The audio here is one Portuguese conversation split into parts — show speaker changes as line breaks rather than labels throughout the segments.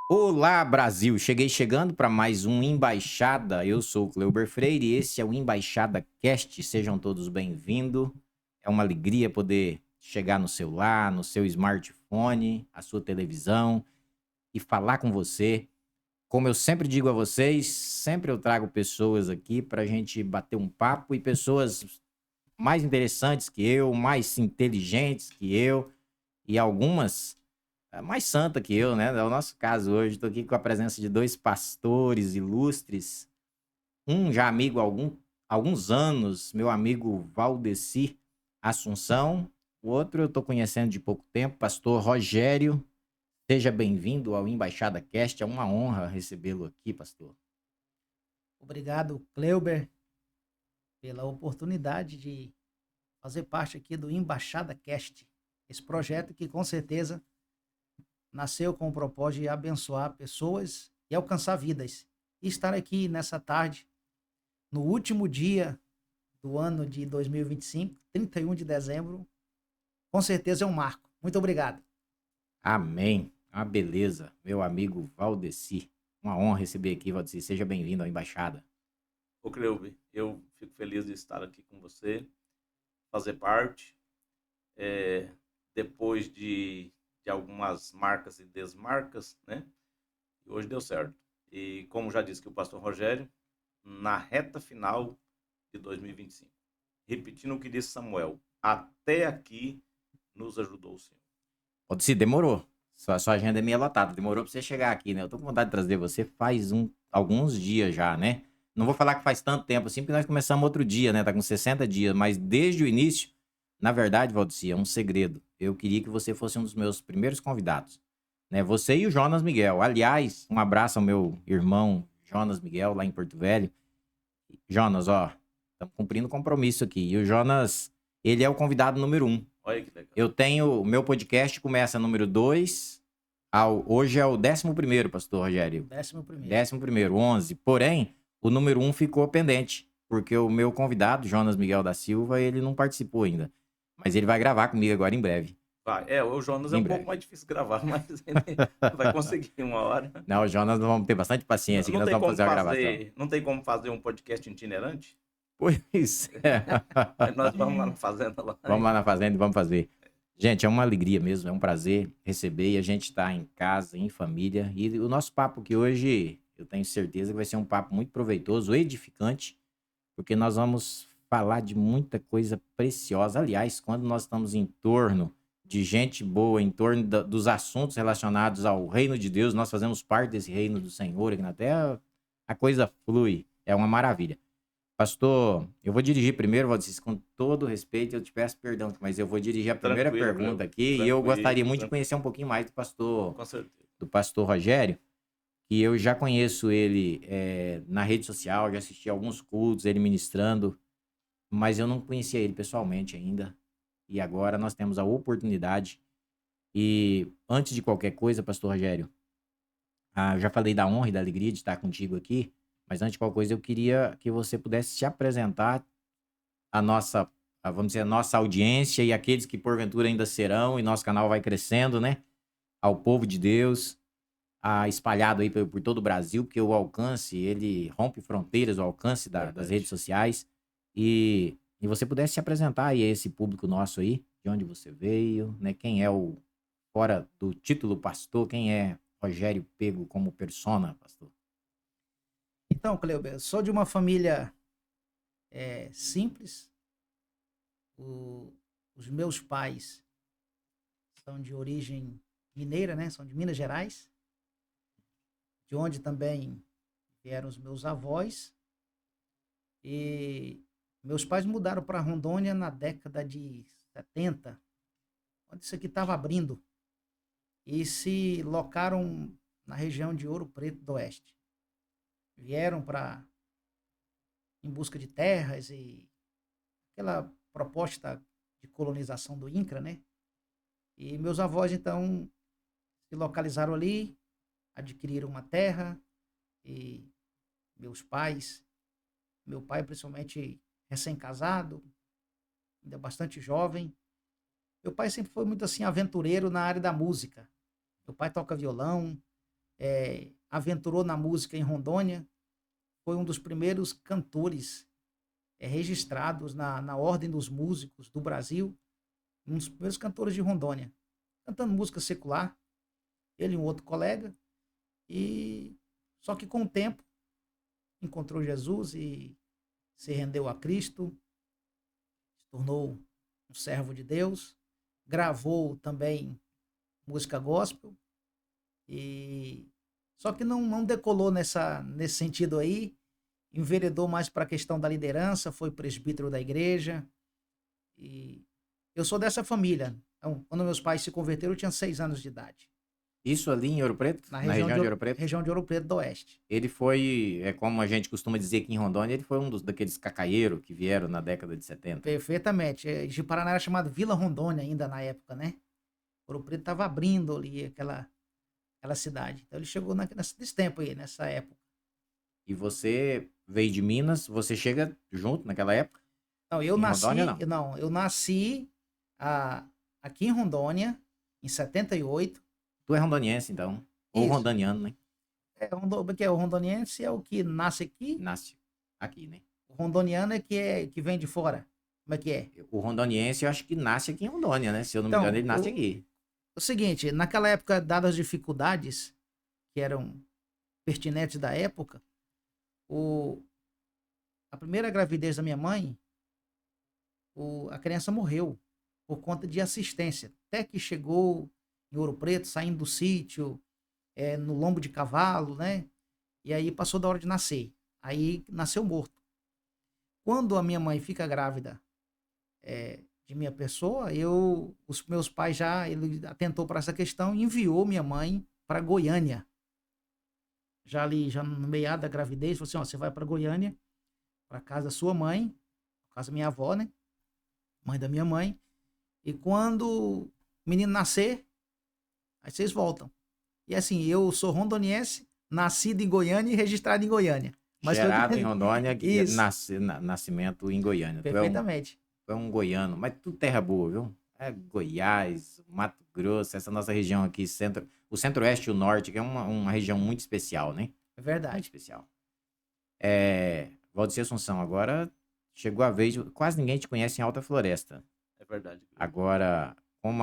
Olá, Brasil! Cheguei chegando para mais um Embaixada. Eu sou o Cleuber Freire e esse é o Embaixada Cast. Sejam todos bem-vindos. É uma alegria poder chegar no celular, no seu smartphone, a sua televisão e falar com você. Como eu sempre digo a vocês, sempre eu trago pessoas aqui para a gente bater um papo e pessoas mais interessantes que eu, mais inteligentes que eu e algumas mais santa que eu, né? É o nosso caso hoje. Estou aqui com a presença de dois pastores ilustres. Um já amigo há alguns anos, meu amigo Valdeci Assunção. O outro eu estou conhecendo de pouco tempo, pastor Rogério. Seja bem-vindo ao Embaixada Cast. É uma honra recebê-lo aqui, pastor.
Obrigado, Kleuber, pela oportunidade de fazer parte aqui do Embaixada Cast, esse projeto que com certeza nasceu com o propósito de abençoar pessoas e alcançar vidas. E estar aqui nessa tarde, no último dia do ano de 2025, 31 de dezembro, com certeza é um marco. Muito obrigado.
Amém. Ah, beleza. Meu amigo Valdeci. Uma honra receber aqui, Valdeci. Seja bem-vindo à Embaixada.
Ô Cleube, eu fico feliz de estar aqui com você, fazer parte, eh, depois de algumas marcas e desmarcas, né? E hoje deu certo. E como já disse que o pastor Rogério, na reta final de 2025, repetindo o que disse Samuel, até aqui nos ajudou o Senhor.
Valdeci, demorou. Sua agenda é meio lotada. Demorou pra você chegar aqui, né? Eu tô com vontade de trazer você faz alguns dias já, né? Não vou falar que faz tanto tempo assim, porque nós começamos outro dia, né? Tá com 60 dias, mas desde o início, na verdade, Valdeci, é um segredo. Eu queria que você fosse um dos meus primeiros convidados, né? Você e o Jonas Miguel. Aliás, um abraço ao meu irmão Jonas Miguel, lá em Porto Velho. Jonas, ó, estamos cumprindo compromisso aqui. E o Jonas, ele é o convidado número um.
Olha que legal.
Eu tenho. O meu podcast começa número 2. Hoje é o 11º, pastor Rogério.
11º.
11º, 11. Porém, o número um ficou pendente. Porque o meu convidado, Jonas Miguel da Silva, ele não participou ainda. Mas ele vai gravar comigo agora em breve.
Vai. O Jonas é
Em
um pouco
breve.
mais difícil gravar, mas ele vai conseguir uma hora.
Não, o Jonas, nós vamos ter bastante paciência que
Não
nós
tem
vamos
como
fazer uma gravação.
fazer, não tem como fazer um podcast itinerante?
Pois é.
Aí nós vamos lá na fazenda lá.
Vamos lá na fazenda e vamos fazer. Gente, é uma alegria mesmo, é um prazer receber e a gente está em casa, em família. E o nosso papo aqui hoje, eu tenho certeza que vai ser um papo muito proveitoso, edificante, porque nós vamos falar de muita coisa preciosa. Aliás, quando nós estamos em torno de gente boa, em torno dos assuntos relacionados ao reino de Deus, nós fazemos parte desse reino do Senhor aqui na terra, a coisa flui, é uma maravilha. Pastor, eu vou dirigir primeiro, Valdeci, com todo respeito, eu te peço perdão, mas eu vou dirigir a primeira
Tranquilo,
pergunta
Cleo.
aqui e eu gostaria
Tranquilo,
muito de
tranquilo.
conhecer um pouquinho mais
Com certeza.
do pastor Rogério, que eu já conheço ele na rede social, já assisti alguns cultos, ele ministrando, mas eu não conhecia ele pessoalmente ainda. E agora nós temos a oportunidade. E antes de qualquer coisa, pastor Rogério, eu já falei da honra e da alegria de estar contigo aqui, mas antes de qualquer coisa eu queria que você pudesse se apresentar a nossa, vamos dizer, a nossa audiência e aqueles que porventura ainda serão, e nosso canal vai crescendo, né? Ao povo de Deus, espalhado aí por todo o Brasil, porque o alcance, ele rompe fronteiras, o alcance das redes
Verdade.
sociais. E você pudesse se apresentar aí a esse público nosso aí, de onde você veio, né? Quem é fora do título pastor, quem é Rogério Pego como persona, pastor?
Então, Kleuber, eu sou de uma família simples. O- os meus pais são de origem mineira, né? São de Minas Gerais, de onde também vieram os meus avós. E meus pais mudaram para Rondônia na década de 70, onde isso aqui estava abrindo, e se locaram na região de Ouro Preto do Oeste. Vieram para em busca de terras e aquela proposta de colonização do INCRA, né? E meus avós então se localizaram ali, adquiriram uma terra e meus pais, meu pai principalmente recém-casado, ainda bastante jovem. Meu pai sempre foi muito assim aventureiro na área da música. Meu pai toca violão, aventurou na música em Rondônia, foi um dos primeiros cantores registrados na Ordem dos Músicos do Brasil, um dos primeiros cantores de Rondônia, cantando música secular, ele e um outro colega, e só que com o tempo encontrou Jesus e se rendeu a Cristo, se tornou um servo de Deus, gravou também música gospel, e só que não decolou nesse sentido aí, enveredou mais para a questão da liderança, foi presbítero da igreja, e eu sou dessa família. Então, quando meus pais se converteram, eu tinha 6 anos de idade.
Isso ali em Ouro Preto?
Na
Na
região
região de Ouro Preto?
região de Ouro Preto do Oeste.
Ele foi, como a gente costuma dizer aqui em Rondônia, ele foi um daqueles cacaeiros que vieram na década de 70.
Perfeitamente. De Paraná era chamado Vila Rondônia ainda na época, né? Ouro Preto estava abrindo ali aquela cidade. Então ele chegou nesse tempo aí, nessa época.
E você veio de Minas, você chega junto naquela época?
Não, eu
Em
nasci,
Rondônia,
não, eu nasci aqui em Rondônia, em 78.
Tu é rondoniense, então. Ou
Isso.
rondoniano, né?
O rondoniense é o que nasce aqui,
Nasce aqui, né?
o rondoniano é que vem de fora. Como é que é?
O rondoniense eu acho que nasce aqui em Rondônia, né? Se eu não me
Então,
engano, ele nasce aqui.
O seguinte, naquela época, dadas as dificuldades que eram pertinentes da época, a primeira gravidez da minha mãe, a criança morreu por conta de assistência. Até que chegou em Ouro Preto, saindo do sítio, no lombo de cavalo, né? E aí passou da hora de nascer. Aí nasceu morto. Quando a minha mãe fica grávida de minha pessoa, os meus pais ele atentou para essa questão e enviou minha mãe para Goiânia. Já no meio da gravidez, falou assim, ó, você vai para Goiânia, para casa da sua mãe, casa da minha avó, né? Mãe da minha mãe. E quando o menino nascer, aí vocês voltam. E assim, eu sou rondoniense, nascido em Goiânia e registrado em Goiânia. Mas
Gerado em Rondônia,
Isso.
nascimento em Goiânia.
Perfeitamente.
Tu é um goiano, mas tudo terra boa, viu? É Goiás, Mato Grosso, essa nossa região aqui, o centro-oeste e o norte, que é uma região muito especial, né?
É verdade.
Muito especial. Valdeci Assunção, agora chegou a vez, quase ninguém te conhece em Alta Floresta.
É verdade.
Agora, como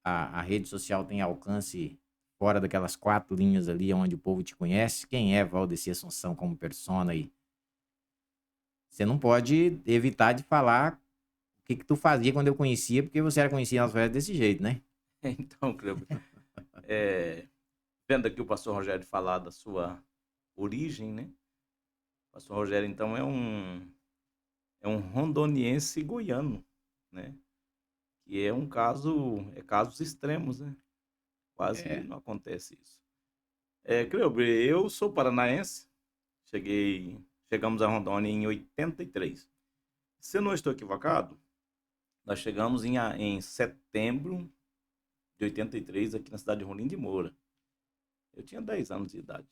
a rede social tem alcance fora daquelas 4 linhas ali onde o povo te conhece, quem é Valdeci Assunção como persona aí? Você não pode evitar de falar o que tu fazia quando eu conhecia, porque você era conhecido nas férias desse jeito, né?
Então, Cleber, vendo aqui o pastor Rogério falar da sua origem, né? O pastor Rogério, então, é um rondoniense goiano, né? Que é casos extremos, né? Quase não acontece isso. Cleber, eu sou paranaense, chegamos a Rondônia em 83. Se eu não estou equivocado, nós chegamos em setembro de 83 aqui na cidade de Rolim de Moura. Eu tinha 10 anos de idade.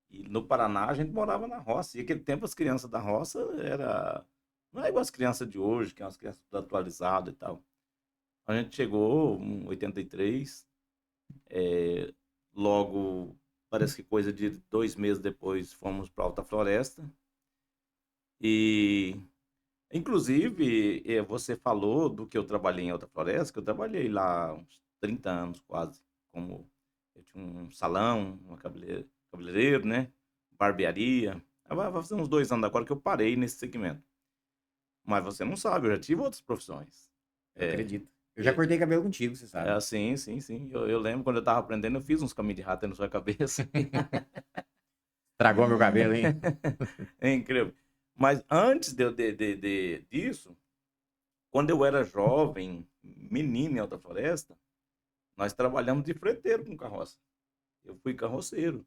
E no Paraná a gente morava na roça. E naquele tempo as crianças da roça não é igual as crianças de hoje, que são as crianças tudo atualizadas e tal. A gente chegou em 83, logo, parece que coisa de 2 meses depois, fomos para Alta Floresta. E, inclusive, você falou do que eu trabalhei em Alta Floresta, que eu trabalhei lá uns 30 anos quase, eu tinha um salão, uma cabeleireiro, né? Barbearia. Vai fazer uns 2 anos agora que eu parei nesse segmento. Mas você não sabe, eu já tive outras profissões.
Eu acredito. Eu já cortei cabelo contigo, você sabe.
Sim. Eu lembro quando eu tava aprendendo, eu fiz uns caminhos de rato aí na sua cabeça.
Tragou meu cabelo, hein?
É incrível. Mas antes disso, quando eu era jovem, menino em Alta Floresta, nós trabalhamos de freteiro com carroça. Eu fui carroceiro.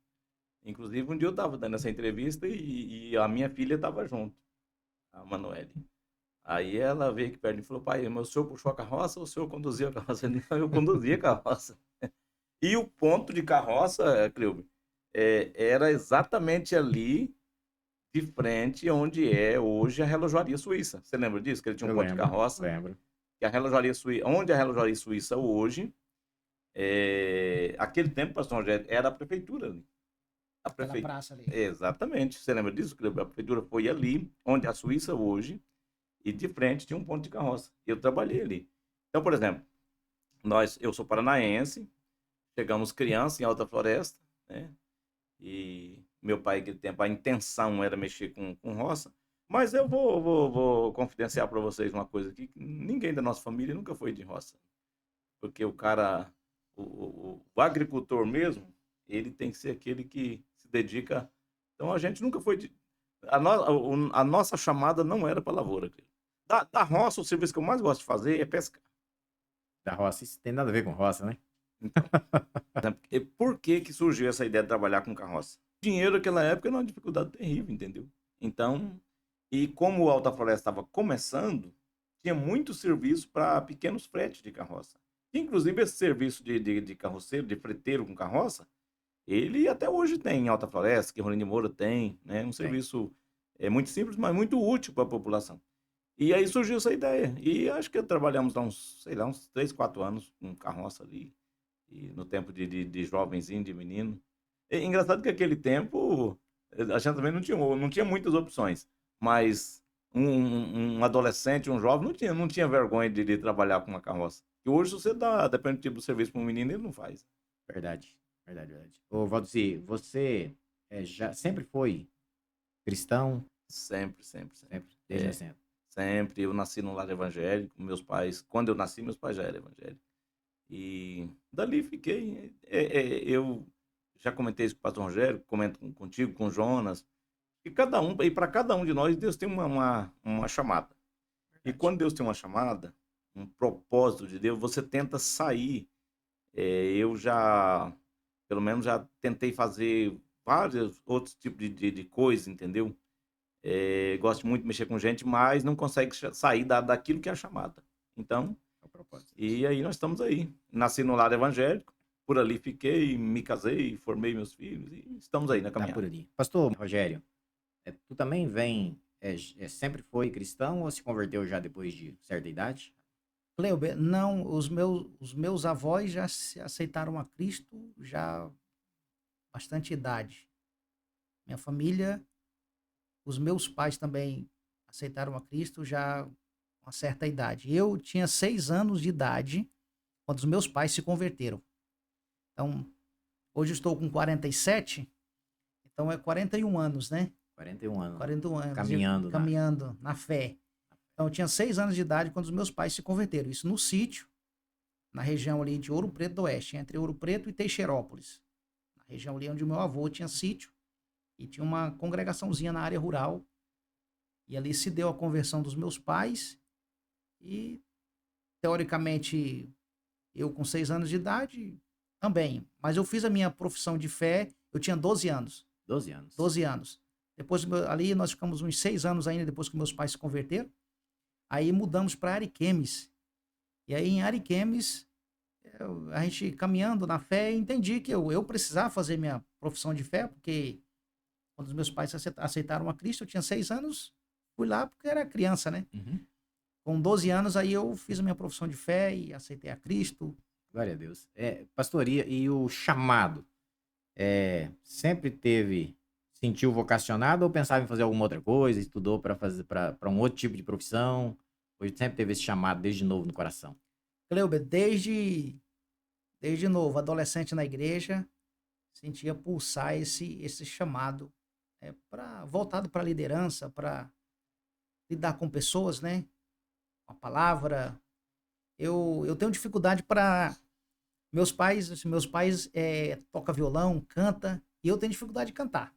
Inclusive, um dia eu estava dando essa entrevista e a minha filha estava junto, a Manoele. Aí ela veio aqui perto e falou, pai, mas o senhor puxou a carroça ou o senhor conduziu a carroça? Eu conduzia a carroça. E o ponto de carroça, Cleube, era exatamente ali de frente onde é hoje a relojoaria suíça. Você lembra disso? Que ele tinha um ponto de carroça?
Lembro.
Que onde a relojoaria suíça hoje, Aquele tempo, pastor Rogério, era a prefeitura ali. A
Aquela
prefeitura.
praça ali.
Exatamente. Você lembra disso? Que a prefeitura foi ali, onde a Suíça hoje, e de frente tinha um ponto de carroça. Eu trabalhei ali. Então, por exemplo, eu sou paranaense, chegamos criança em Alta Floresta, né? E meu pai, naquele tempo, a intenção era mexer com roça. Mas eu vou confidenciar para vocês uma coisa aqui, que ninguém da nossa família nunca foi de roça. Porque o cara, o agricultor mesmo, ele tem que ser aquele que se dedica. Então a gente nunca foi de. A nossa chamada não era para lavoura. Da roça, o serviço que eu mais gosto de fazer é pescar.
Da roça, isso tem nada a ver com roça, né?
Então, e por que surgiu essa ideia de trabalhar com carroça? Dinheiro naquela época era uma dificuldade terrível, entendeu? Então, e como o Alta Floresta estava começando, tinha muito serviço para pequenos fretes de carroça. Inclusive esse serviço de carroceiro, de freteiro com carroça, ele até hoje tem em Alta Floresta, que Rolim de Moura tem, né? Um serviço muito simples, mas muito útil para a população. E aí surgiu essa ideia. E acho que trabalhamos há uns 3, 4 anos com carroça ali. E no tempo de jovenzinho, de menino. É engraçado que aquele tempo a gente também não tinha muitas opções. Mas um adolescente, um jovem, não tinha vergonha de trabalhar com uma carroça. E hoje, se você dá, depende do tipo de serviço para um menino, ele não faz.
Verdade. Ô, Valdeci, você já sempre foi cristão?
Sempre.
Desde
É,
nascendo.
sempre. Eu nasci num lar evangélico. Meus pais, quando eu nasci, meus pais já eram evangélicos. E dali fiquei. Eu já comentei isso com o pastor Rogério, comento contigo, com o Jonas. E para cada um de nós, Deus tem uma chamada. E quando Deus tem uma chamada, um propósito de Deus, você tenta sair. Eu já, pelo menos, já tentei fazer vários outros tipos de coisas, entendeu? Gosto muito de mexer com gente, mas não consegue sair daquilo que é a chamada. Então,
É o propósito.
e aí nós estamos aí. Nasci no lar evangélico, por ali fiquei, me casei, formei meus filhos e estamos aí na
Tá
caminhada.
por ali. Pastor Rogério, tu também sempre foi cristão ou se converteu já depois de certa idade?
Cleuber, não, os meus avós já se aceitaram a Cristo já bastante idade. Minha família, os meus pais também aceitaram a Cristo já uma certa idade. Eu tinha 6 anos de idade quando os meus pais se converteram. Então, hoje eu estou com 47, então é 41 anos, né?
41 anos.
41 anos.
Caminhando,
Caminhando na fé. Então, eu tinha 6 anos de idade quando os meus pais se converteram. Isso no sítio, na região ali de Ouro Preto do Oeste, entre Ouro Preto e Teixeirópolis. Na região ali onde o meu avô tinha sítio e tinha uma congregaçãozinha na área rural. E ali se deu a conversão dos meus pais e, teoricamente, eu com 6 anos de idade também. Mas eu fiz a minha profissão de fé, eu tinha 12 anos.
12 anos.
12 anos. Depois ali nós ficamos uns 6 anos ainda depois que meus pais se converteram. Aí mudamos para Ariquemes. E aí em Ariquemes, a gente caminhando na fé, entendi que eu precisava fazer minha profissão de fé, porque quando os meus pais aceitaram a Cristo, eu tinha 6 anos, fui lá porque era criança, né?
Uhum.
Com 12 anos, aí eu fiz a minha profissão de fé e aceitei a Cristo.
Glória a Deus. Pastoria, e o chamado? Sempre sentiu vocacionado ou pensava em fazer alguma outra coisa, estudou para um outro tipo de profissão? Ou sempre teve esse chamado desde novo no coração?
Cleuber, desde novo, adolescente na igreja, sentia pulsar esse chamado voltado para a liderança, para lidar com pessoas, né? A palavra. Eu tenho dificuldade para... Meus pais tocam violão, canta, e eu tenho dificuldade de cantar.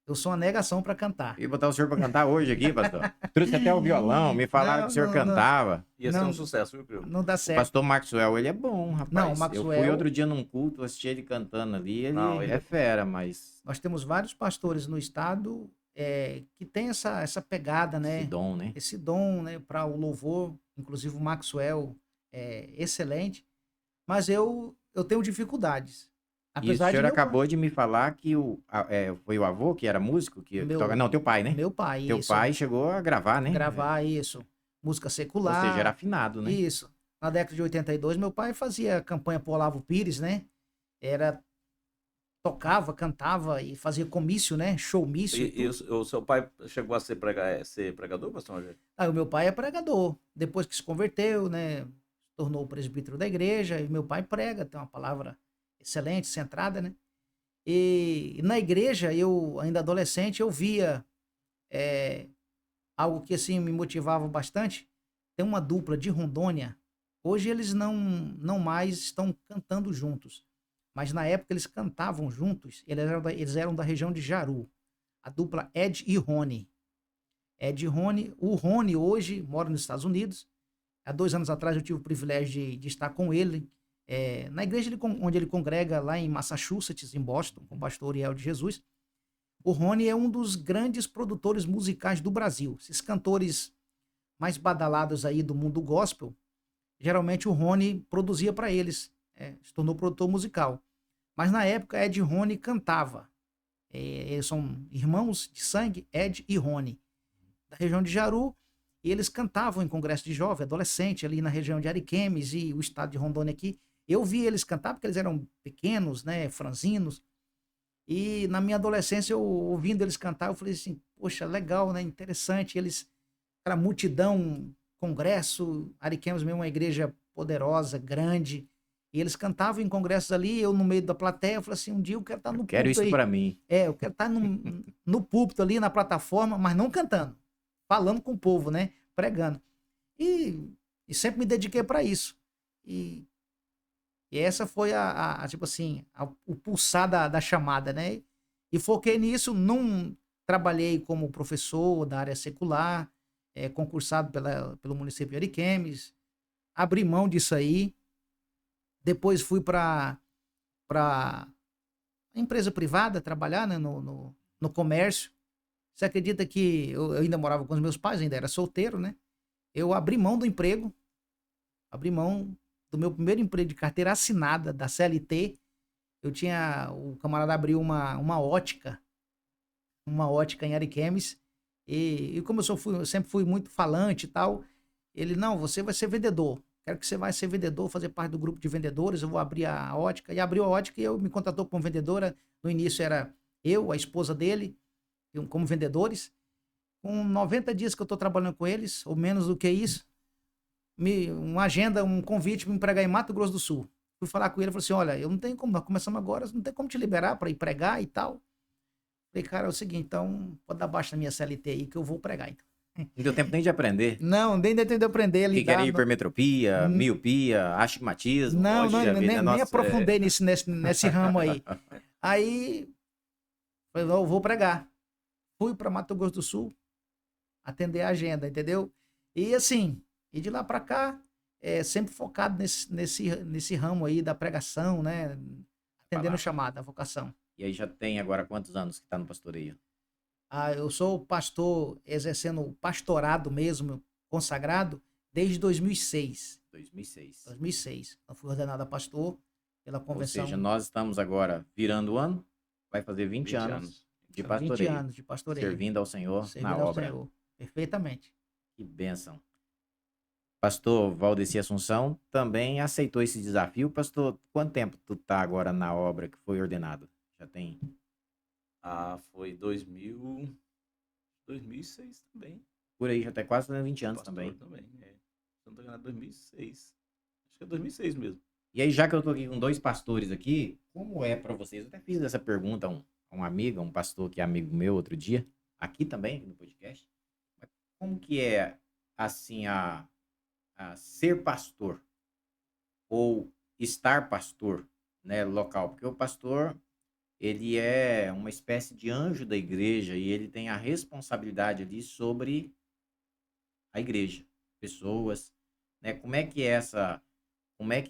Eu sou uma negação para cantar.
E botar o senhor para cantar hoje aqui, pastor? Trouxe até o violão, me falaram que o senhor cantava.
Ia ser um sucesso, viu, Cleo?
Não dá
O
certo.
pastor Maxwell, ele é bom, rapaz.
Não, o
Eu
Maxwell-
fui outro dia num culto, assisti ele cantando ali, ele
Não, ele
é
é
fera, mas
Nós temos vários pastores no estado que tem essa pegada, né?
esse dom, né?
Esse dom, né, para o louvor. Inclusive o Maxwell é excelente. Mas eu tenho dificuldades.
E o senhor
meu
acabou de me falar que foi o avô que era músico? Que
Meu-
toca... Não, teu pai, né?
Meu pai,
Teu
isso.
pai chegou a gravar, né?
Gravar isso. Música
Ou
secular.
seja, era afinado, né?
Isso. na década de 82, meu pai fazia campanha pro Olavo Pires, né? Era, tocava, cantava e fazia comício, né? Showmício e
E
tudo.
o seu pai chegou a ser pregador, pastor Rogério?
Aí o meu pai é pregador. Depois que se converteu, né? Tornou o presbítero da igreja. E meu pai prega, tem uma palavra excelente, centrada, né? E na igreja, eu, ainda adolescente, eu via eh, algo que assim me motivava bastante. Tem uma dupla de Rondônia. Hoje eles não mais estão cantando juntos. Mas na época eles cantavam juntos. Eles eram da região de Jaru. A dupla Ed e Rony. Ed e Rony. O Rony hoje mora nos Estados Unidos. Há 2 anos atrás eu tive o privilégio de estar com ele na igreja onde ele congrega lá em Massachusetts, em Boston, com o pastor Uriel de Jesus. O Rony é um dos grandes produtores musicais do Brasil. Esses cantores mais badalados aí do mundo gospel, geralmente o Rony produzia para eles, se tornou produtor musical. Mas na época Ed e Rony cantava. Eles são irmãos de sangue, Ed e Rony, da região de Jaru, e eles cantavam em congresso de jovem, adolescente, ali na região de Ariquemes e o estado de Rondônia aqui. Eu vi eles cantar porque eles eram pequenos, né, franzinos, e na minha adolescência, eu ouvindo eles cantar, eu falei assim, poxa, legal, né, interessante, eles, aquela multidão, congresso, Ariquemes mesmo, uma igreja poderosa, grande, e eles cantavam em congressos ali, eu no meio da plateia, eu falei assim, um dia eu quero estar no
Quero
púlpito
isso
aí.
pra mim.
Eu quero estar no púlpito ali, na plataforma, mas não cantando, falando com o povo, né? Pregando. E, e sempre me dediquei para isso. E, e essa foi tipo assim, o pulsar da chamada, né? E foquei nisso, não trabalhei como professor da área secular, concursado pelo município de Ariquemes, abri mão disso aí, depois fui para empresa privada trabalhar, né, no comércio. Você acredita que eu ainda morava com os meus pais, ainda era solteiro, né? Eu abri mão do emprego, abri mão do meu primeiro emprego de carteira assinada da CLT. O camarada abriu uma ótica em Ariquemes. E como eu sempre fui muito falante e tal, ele, não, você vai ser vendedor. Quero que você vai ser vendedor, fazer parte do grupo de vendedores. Eu vou abrir a ótica. E abriu a ótica e eu me contratou como vendedora. No início era eu, a esposa dele, como vendedores. Com 90 dias que eu estou trabalhando com eles, ou menos do que isso, uma agenda, um convite para me pregar em Mato Grosso do Sul. Fui falar com ele, falou assim, olha, eu não tenho como, nós começamos agora, não tem como te liberar para ir pregar e tal. Falei, cara, é o seguinte, então, pode dar baixa na minha CLT aí que eu vou pregar, então.
Não deu tempo nem de aprender.
Não, nem deu tempo de aprender a
O que que era
lidar.
hipermetropia, miopia, astigmatismo?
Não,
Poxa vida,
nem
nossa.
aprofundei nesse ramo aí. Aí, falei, não, eu vou pregar. Fui para Mato Grosso do Sul atender a agenda, entendeu? E assim, e de lá para cá, sempre focado nesse ramo aí da pregação, né? Atendendo
Palavra.
chamada, a vocação.
E aí já tem agora quantos anos que tá no pastoreio?
Eu sou pastor, exercendo o pastorado mesmo, consagrado, desde 2006.
2006.
2006. Eu fui ordenado a pastor pela
Ou
convenção.
seja, nós estamos agora virando o ano, vai fazer 20 anos de
20
pastoreio.
anos de pastoreio.
Servindo ao Senhor na
Servindo ao
obra.
Senhor. Perfeitamente.
Que bênção. Pastor Valdeci Assunção também aceitou esse desafio. Pastor, quanto tempo tu tá agora na obra que foi ordenado? Já tem?
Foi 2006 também.
Por aí, já tá quase fazendo 20 anos
Pastor
também.
também. Se eu não tô enganado, 2006. Acho que é 2006 mesmo.
E aí, já que eu tô aqui com dois pastores aqui, como é pra vocês? Eu até fiz essa pergunta a um amigo, a um pastor que é amigo meu outro dia, aqui também, no podcast. Mas como que é, assim, a ser pastor ou estar pastor, né, local? Porque o pastor, ele é uma espécie de anjo da igreja e ele tem a responsabilidade ali sobre a igreja, pessoas, né? Como é que é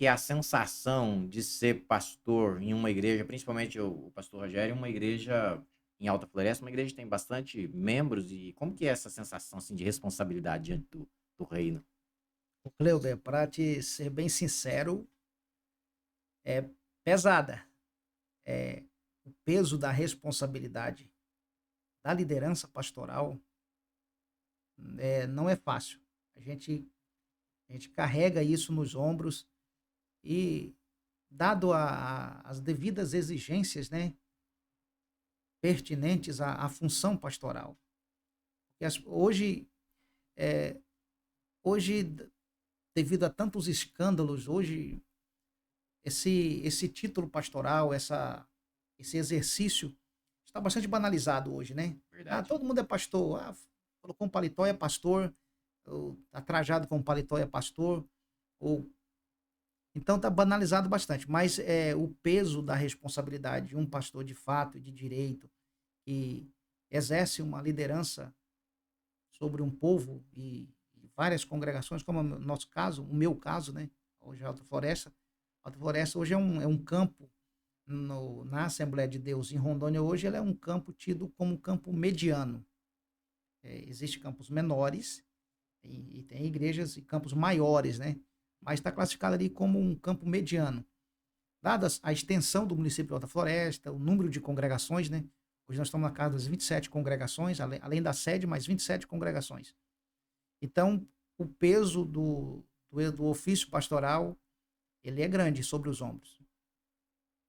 a sensação de ser pastor em uma igreja, principalmente o pastor Rogério, uma igreja em Alta Floresta, uma igreja que tem bastante membros, e como que é essa sensação assim, de responsabilidade diante do reino?
O Cleuber, para te ser bem sincero, é pesada. O peso da responsabilidade da liderança pastoral não é fácil. A gente A gente carrega isso nos ombros e, dado as devidas exigências, né, pertinentes à função pastoral. E hoje, é, hoje, devido a tantos escândalos, hoje esse título pastoral, esse exercício está bastante banalizado hoje, né? Ah,
Verdade.
todo mundo é pastor. Ah, colocou um paletó é pastor. Ou tá trajado com um paletó é pastor. Ou então está banalizado bastante. Mas o peso da responsabilidade de um pastor de fato, de direito, que exerce uma liderança sobre um povo e várias congregações, como no nosso caso, o meu caso, né? Hoje é Alta Floresta. Alta Floresta hoje é um campo na Assembleia de Deus em Rondônia hoje, ele é um campo tido como um campo mediano. Existem campos menores e tem igrejas e campos maiores, né? Mas está classificado ali como um campo mediano. Dada a extensão do município de Alta Floresta, o número de congregações, né? Hoje nós estamos na casa das 27 congregações, além da sede, mais 27 congregações. Então, o peso do ofício pastoral, ele é grande sobre os ombros.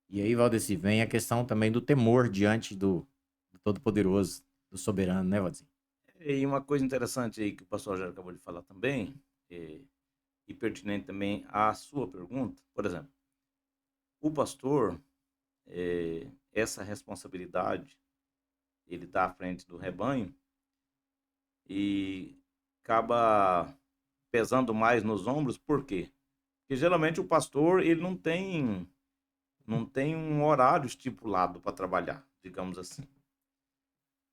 E aí, Valdeci, vem a questão também do temor diante do Todo-Poderoso, do Soberano, né, Valdeci?
E uma coisa interessante aí que o pastor já acabou de falar também, e pertinente também à sua pergunta, por exemplo, o pastor, essa responsabilidade, ele está à frente do rebanho e acaba pesando mais nos ombros, por quê? Porque geralmente o pastor, ele não tem um horário estipulado para trabalhar, digamos assim.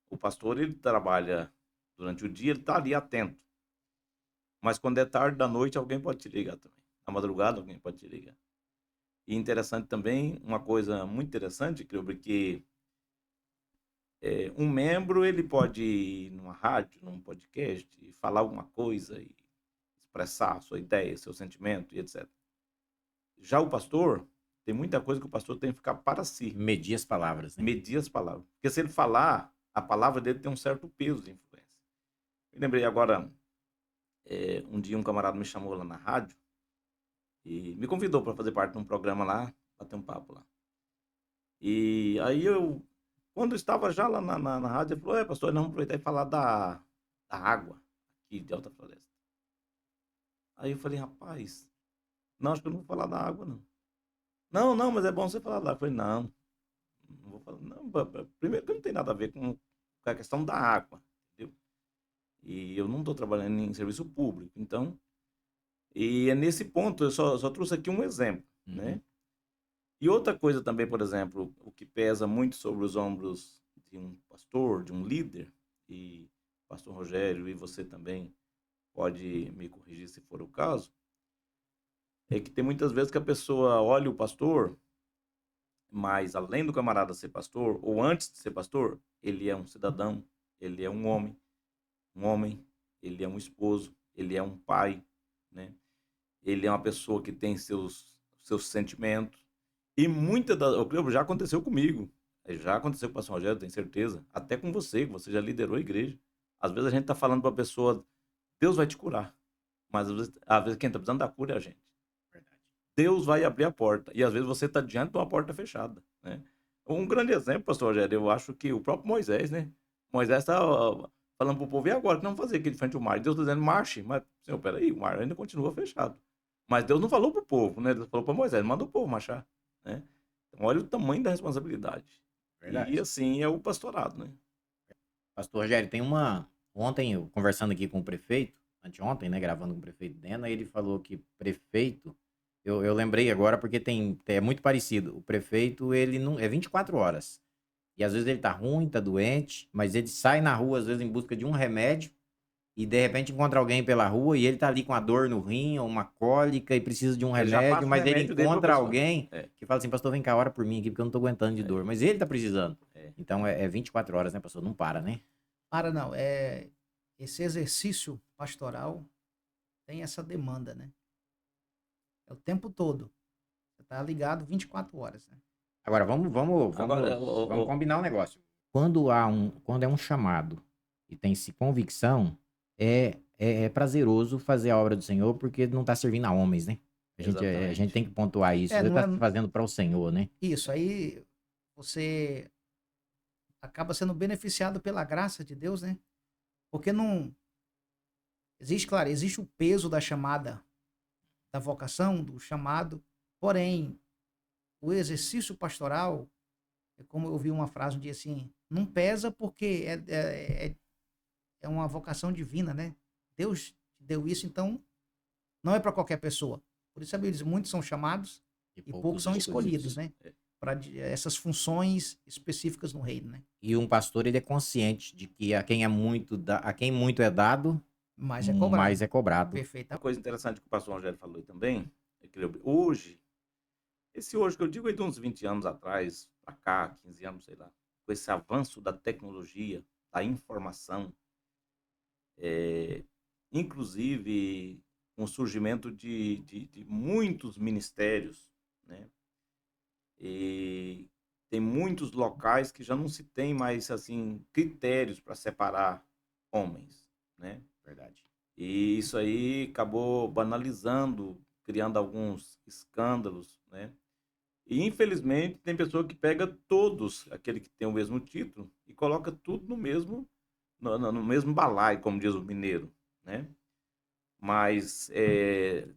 O pastor, ele trabalha durante o dia, ele está ali atento. Mas quando é tarde da noite, alguém pode te ligar também. Na madrugada, alguém pode te ligar. E interessante também, uma coisa muito interessante, Cleber, que um membro, ele pode ir numa rádio, num podcast, e falar alguma coisa e expressar a sua ideia, seu sentimento e etc. Já o pastor, tem muita coisa que o pastor tem que ficar para si.
Medir as palavras, né?
Medir as palavras. Porque se ele falar, a palavra dele tem um certo peso de influência. Me lembrei agora, um dia um camarada me chamou lá na rádio e me convidou para fazer parte de um programa lá, bater um papo lá. E aí quando eu estava já lá na rádio, ele falou, pastor, nós vamos aproveitar e falar da água aqui de Alta Floresta. Aí eu falei, rapaz, não, acho que eu não vou falar da água, não. Não, mas é bom você falar da água. Eu falei, não vou falar, não. Primeiro que não tem nada a ver com a questão da água, entendeu? E eu não estou trabalhando em serviço público, então... E é nesse ponto, eu só trouxe aqui um exemplo, né? E outra coisa também, por exemplo, o que pesa muito sobre os ombros de um pastor, de um líder, e pastor Rogério e você também pode me corrigir se for o caso, é que tem muitas vezes que a pessoa olha o pastor, mas além do camarada ser pastor, ou antes de ser pastor, ele é um cidadão, ele é um homem, ele é um esposo, ele é um pai, né? Ele é uma pessoa que tem seus sentimentos. E muitas das... já aconteceu comigo. Já aconteceu com o pastor Rogério, tenho certeza. Até com você, que você já liderou a igreja. Às vezes a gente está falando para a pessoa, Deus vai te curar. Mas às vezes quem está precisando da cura é a gente.
Verdade.
Deus vai abrir a porta. E às vezes você está diante de uma porta fechada, né? Um grande exemplo, pastor Rogério, eu acho que o próprio Moisés, né? Moisés está falando para o povo, e agora? O que não fazer aqui de frente ao mar? Deus está dizendo, marche. Mas, Senhor, peraí, o mar ainda continua fechado. Mas Deus não falou para o povo, né? Deus falou para Moisés, manda o povo marchar, né? Então, olha o tamanho da responsabilidade.
Verdade.
E assim é o pastorado, né?
Pastor Rogério, tem uma... Ontem, eu conversando aqui com o prefeito, anteontem, né, gravando com o prefeito Dena, ele falou que prefeito... Eu lembrei agora porque é muito parecido. O prefeito, ele não... É 24 horas. E às vezes ele tá ruim, tá doente, mas ele sai na rua, às vezes, em busca de um remédio, e de repente encontra alguém pela rua e ele tá ali com a dor no rim ou uma cólica e precisa de um
Ele já
remédio,
passa o
mas ele
remédio dele pra
encontra
pessoa.
alguém que fala assim, pastor, vem cá, ora por mim aqui, porque eu não tô aguentando de dor. Mas ele tá precisando. Então é 24 horas, né, pastor? Não para, né?
Para não, esse exercício pastoral tem essa demanda, né? É o tempo todo. Você tá ligado 24 horas, né?
Agora, vamos
Agora,
combinar um negócio. Quando é um chamado e tem-se convicção, é é prazeroso fazer a obra do Senhor porque não está servindo a homens, né? A gente
Exatamente.
tem que pontuar isso. Você
Não
está
é
fazendo para o Senhor, né?
isso. Aí você acaba sendo beneficiado pela graça de Deus, né? Porque não existe, claro, existe o peso da chamada, da vocação, do chamado, porém, o exercício pastoral, é como eu ouvi uma frase um dia assim, não pesa porque é uma vocação divina, né? Deus te deu isso, então não é para qualquer pessoa. Por isso a Bíblia diz, muitos são chamados e poucos são escolhidos, né? Para essas funções específicas no reino, né?
E um pastor, ele é consciente de que a quem muito é dado,
Mas é cobrado.
mais é cobrado.
Perfeito.
Uma coisa interessante que o pastor Rogério falou aí também, é que hoje que eu digo aí de uns 20 anos atrás, para cá, 15 anos, sei lá, com esse avanço da tecnologia, da informação, inclusive com o surgimento de muitos ministérios, né? E tem muitos locais que já não se tem mais, assim, critérios para separar homens, né?
Verdade.
E isso aí acabou banalizando, criando alguns escândalos, né? E infelizmente tem pessoa que pega todos, aquele que tem o mesmo título, e coloca tudo no mesmo balaio, como diz o mineiro, né? Mas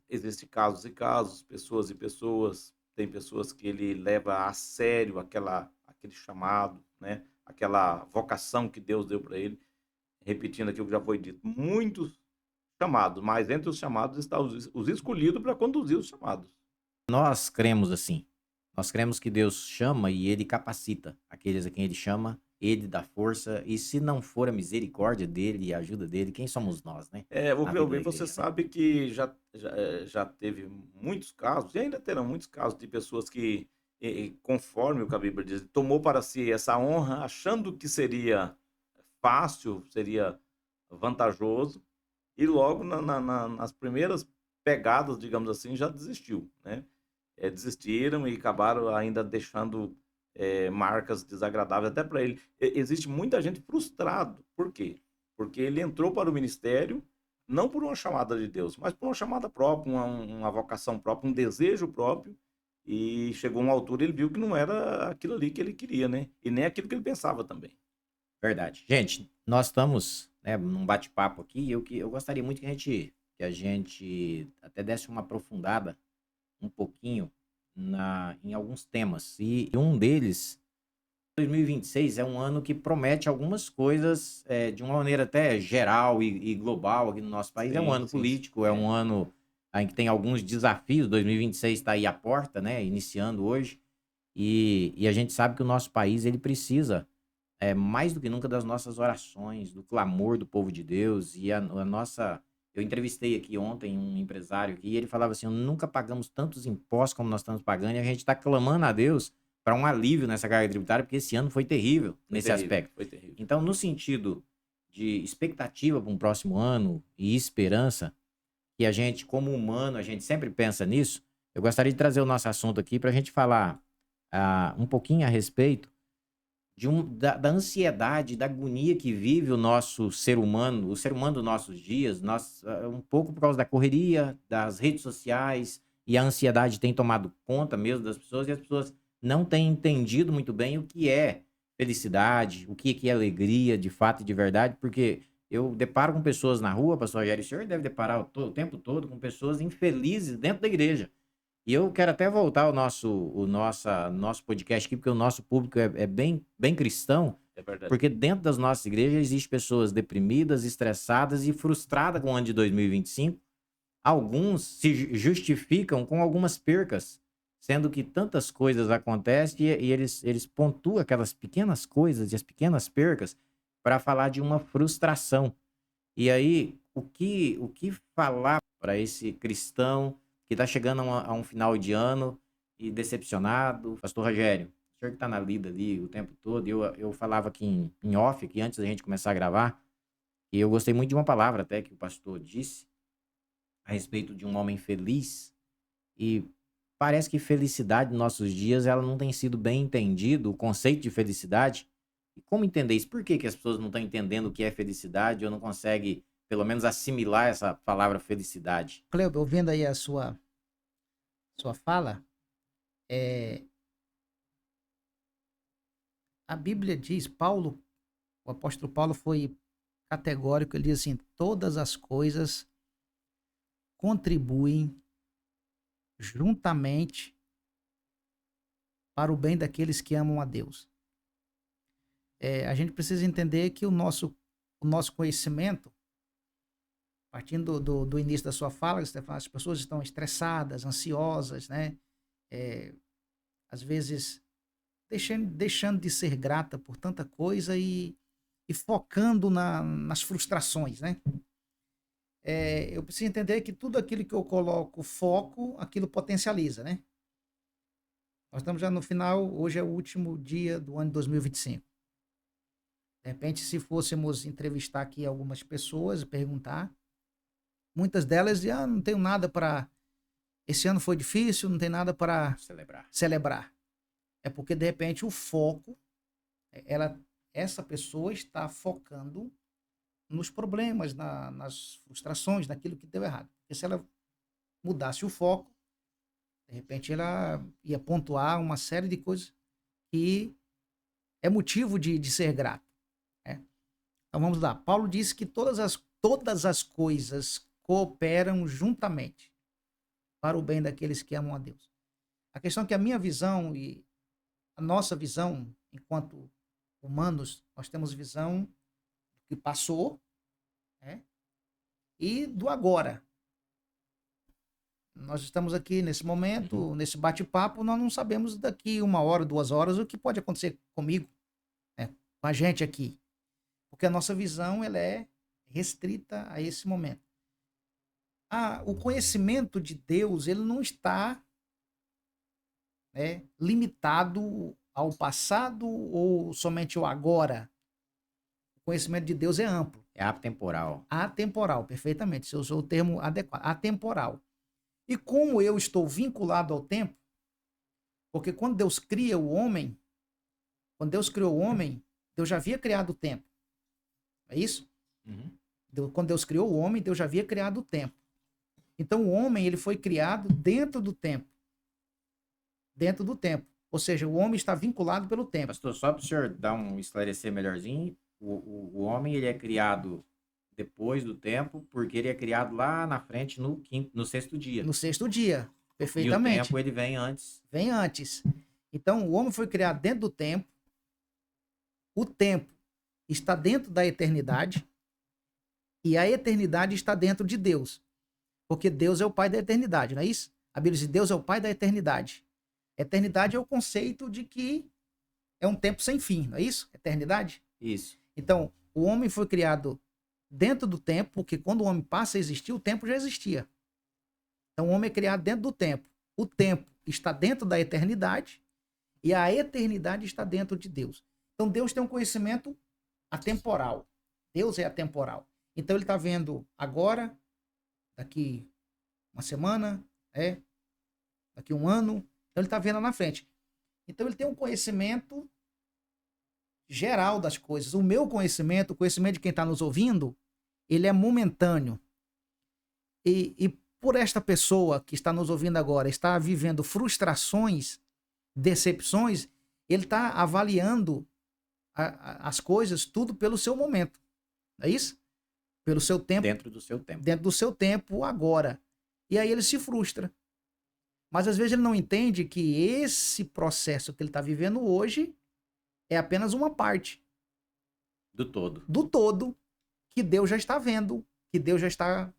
existem casos e casos, pessoas e pessoas. Tem pessoas que ele leva a sério aquele chamado, né? Aquela vocação que Deus deu para ele. Repetindo aquilo que já foi dito, muitos chamados, mas entre os chamados estão os escolhidos para conduzir os chamados.
Nós cremos assim. Nós cremos que Deus chama e ele capacita aqueles a quem ele chama, ele dá força, e se não for a misericórdia dele e a ajuda dele, quem somos nós, né?
O
Na
que eu
vida
vi,
da
você
igreja, né?
sabe que já teve muitos casos, e ainda terão muitos casos de pessoas que, conforme o que a Bíblia diz, tomou para si essa honra, achando que seria fácil, seria vantajoso, e logo nas primeiras pegadas, digamos assim, já desistiu, né? Desistiram e acabaram ainda deixando marcas desagradáveis até para ele. Existe muita gente frustrado. Por quê? Porque ele entrou para o ministério não por uma chamada de Deus, mas por uma chamada própria, uma vocação própria, um desejo próprio, e chegou a uma altura e ele viu que não era aquilo ali que ele queria, né? E nem aquilo que ele pensava também.
Verdade. Gente, nós estamos, né, num bate-papo aqui, e eu gostaria muito que a gente até desse uma aprofundada um pouquinho em alguns temas. E um deles, 2026 é um ano que promete algumas coisas de uma maneira até geral e global aqui no nosso país. É um
Sim,
ano
sim,
político, é um ano em que tem alguns desafios. 2026 está aí à porta, né? Iniciando hoje. E a gente sabe que o nosso país ele precisa mais do que nunca das nossas orações, do clamor do povo de Deus e a nossa. Eu entrevistei aqui ontem um empresário aqui, e ele falava assim: nunca pagamos tantos impostos como nós estamos pagando, e a gente está clamando a Deus para um alívio nessa carga tributária, porque esse ano foi terrível nesse aspecto.
Foi terrível.
Então, no sentido de expectativa para um próximo ano e esperança, que a gente, como humano, a gente sempre pensa nisso, eu gostaria de trazer o nosso assunto aqui para a gente falar um pouquinho a respeito da ansiedade, da agonia que vive o nosso ser humano, o ser humano dos nossos dias, um pouco por causa da correria, das redes sociais, e a ansiedade tem tomado conta mesmo das pessoas, e as pessoas não têm entendido muito bem o que é felicidade, o que é alegria de fato e de verdade, porque eu deparo com pessoas na rua, pastor Rogério, o senhor deve deparar o tempo todo com pessoas infelizes dentro da igreja. E eu quero até voltar ao nosso podcast aqui, porque o nosso público é bem cristão,
É verdade.
porque dentro das nossas igrejas existem pessoas deprimidas, estressadas e frustradas com o ano de 2025. Alguns se justificam com algumas percas, sendo que tantas coisas acontecem e eles pontuam aquelas pequenas coisas e as pequenas percas para falar de uma frustração. E aí, o que falar para esse cristão que está chegando a um final de ano e decepcionado? Pastor Rogério, o senhor que está na lida ali o tempo todo, eu falava aqui em off, aqui antes da gente começar a gravar, e eu gostei muito de uma palavra até que o pastor disse a respeito de um homem feliz, e parece que felicidade nos nossos dias ela não tem sido bem entendido, o conceito de felicidade. E como entender isso? Por que as pessoas não estão entendendo o que é felicidade ou não conseguem pelo menos assimilar essa palavra felicidade.
Cleuber, ouvindo aí a sua fala, a Bíblia diz, o apóstolo Paulo foi categórico, ele diz assim, todas as coisas contribuem juntamente para o bem daqueles que amam a Deus. A gente precisa entender que o nosso conhecimento, partindo do início da sua fala, Stefano, as pessoas estão estressadas, ansiosas, né? Às vezes deixando de ser grata por tanta coisa e focando nas frustrações, né? Eu preciso entender que tudo aquilo que eu coloco foco, aquilo potencializa, né? Nós estamos já no final, hoje é o último dia do ano de 2025. De repente, se fôssemos entrevistar aqui algumas pessoas e perguntar, muitas delas diziam, não tenho nada para... Esse ano foi difícil, não tem nada para celebrar. É porque, de repente, o foco, essa pessoa está focando nos problemas, nas frustrações, naquilo que deu errado. Porque se ela mudasse o foco, de repente ela ia pontuar uma série de coisas que é motivo de ser grato. Né? Então vamos lá. Paulo disse que todas as coisas cooperam juntamente para o bem daqueles que amam a Deus. A questão é que a minha visão e a nossa visão, enquanto humanos, nós temos visão do que passou, né? E do agora. Nós estamos aqui nesse momento, nesse bate-papo, nós não sabemos daqui 1 hora, 2 horas, o que pode acontecer comigo, né? Com a gente aqui. Porque a nossa visão ela é restrita a esse momento. O conhecimento de Deus ele não está, né, limitado ao passado ou somente ao agora. O conhecimento de Deus é amplo.
É atemporal.
Atemporal, perfeitamente. Você usou o termo adequado. Atemporal. E como eu estou vinculado ao tempo, porque quando Deus cria o homem, quando Deus criou o homem, Deus já havia criado o tempo. É isso? Quando Deus criou o homem, Deus já havia criado o tempo. Então o homem ele foi criado dentro do tempo. Dentro do tempo. Ou seja, o homem está vinculado pelo tempo.
Pastor, só para o senhor dar esclarecer melhorzinho, o homem ele é criado depois do tempo, porque ele é criado lá na frente no 6º dia.
No 6º dia, perfeitamente.
E o tempo ele vem antes.
Vem antes. Então o homem foi criado dentro do tempo. O tempo está dentro da eternidade. E a eternidade está dentro de Deus. Porque Deus é o Pai da eternidade, não é isso? A Bíblia diz: Deus é o Pai da eternidade. Eternidade é o conceito de que é um tempo sem fim, não é isso? Eternidade?
Isso.
Então, o homem foi criado dentro do tempo, porque quando o homem passa a existir, o tempo já existia. Então, o homem é criado dentro do tempo. O tempo está dentro da eternidade e a eternidade está dentro de Deus. Então, Deus tem um conhecimento atemporal. Deus é atemporal. Então, ele está vendo agora, daqui uma semana, daqui 1 ano. Então, ele está vendo lá na frente. Então, ele tem um conhecimento geral das coisas. O meu conhecimento, o conhecimento de quem está nos ouvindo, ele é momentâneo. E por esta pessoa que está nos ouvindo agora, está vivendo frustrações, decepções, ele está avaliando as coisas tudo pelo seu momento. É isso? Pelo seu tempo.
Dentro do seu tempo.
Dentro do seu tempo agora. E aí ele se frustra. Mas às vezes ele não entende que esse processo que ele está vivendo hoje é apenas uma parte.
Do todo.
Do todo que Deus já está vendo, que Deus já está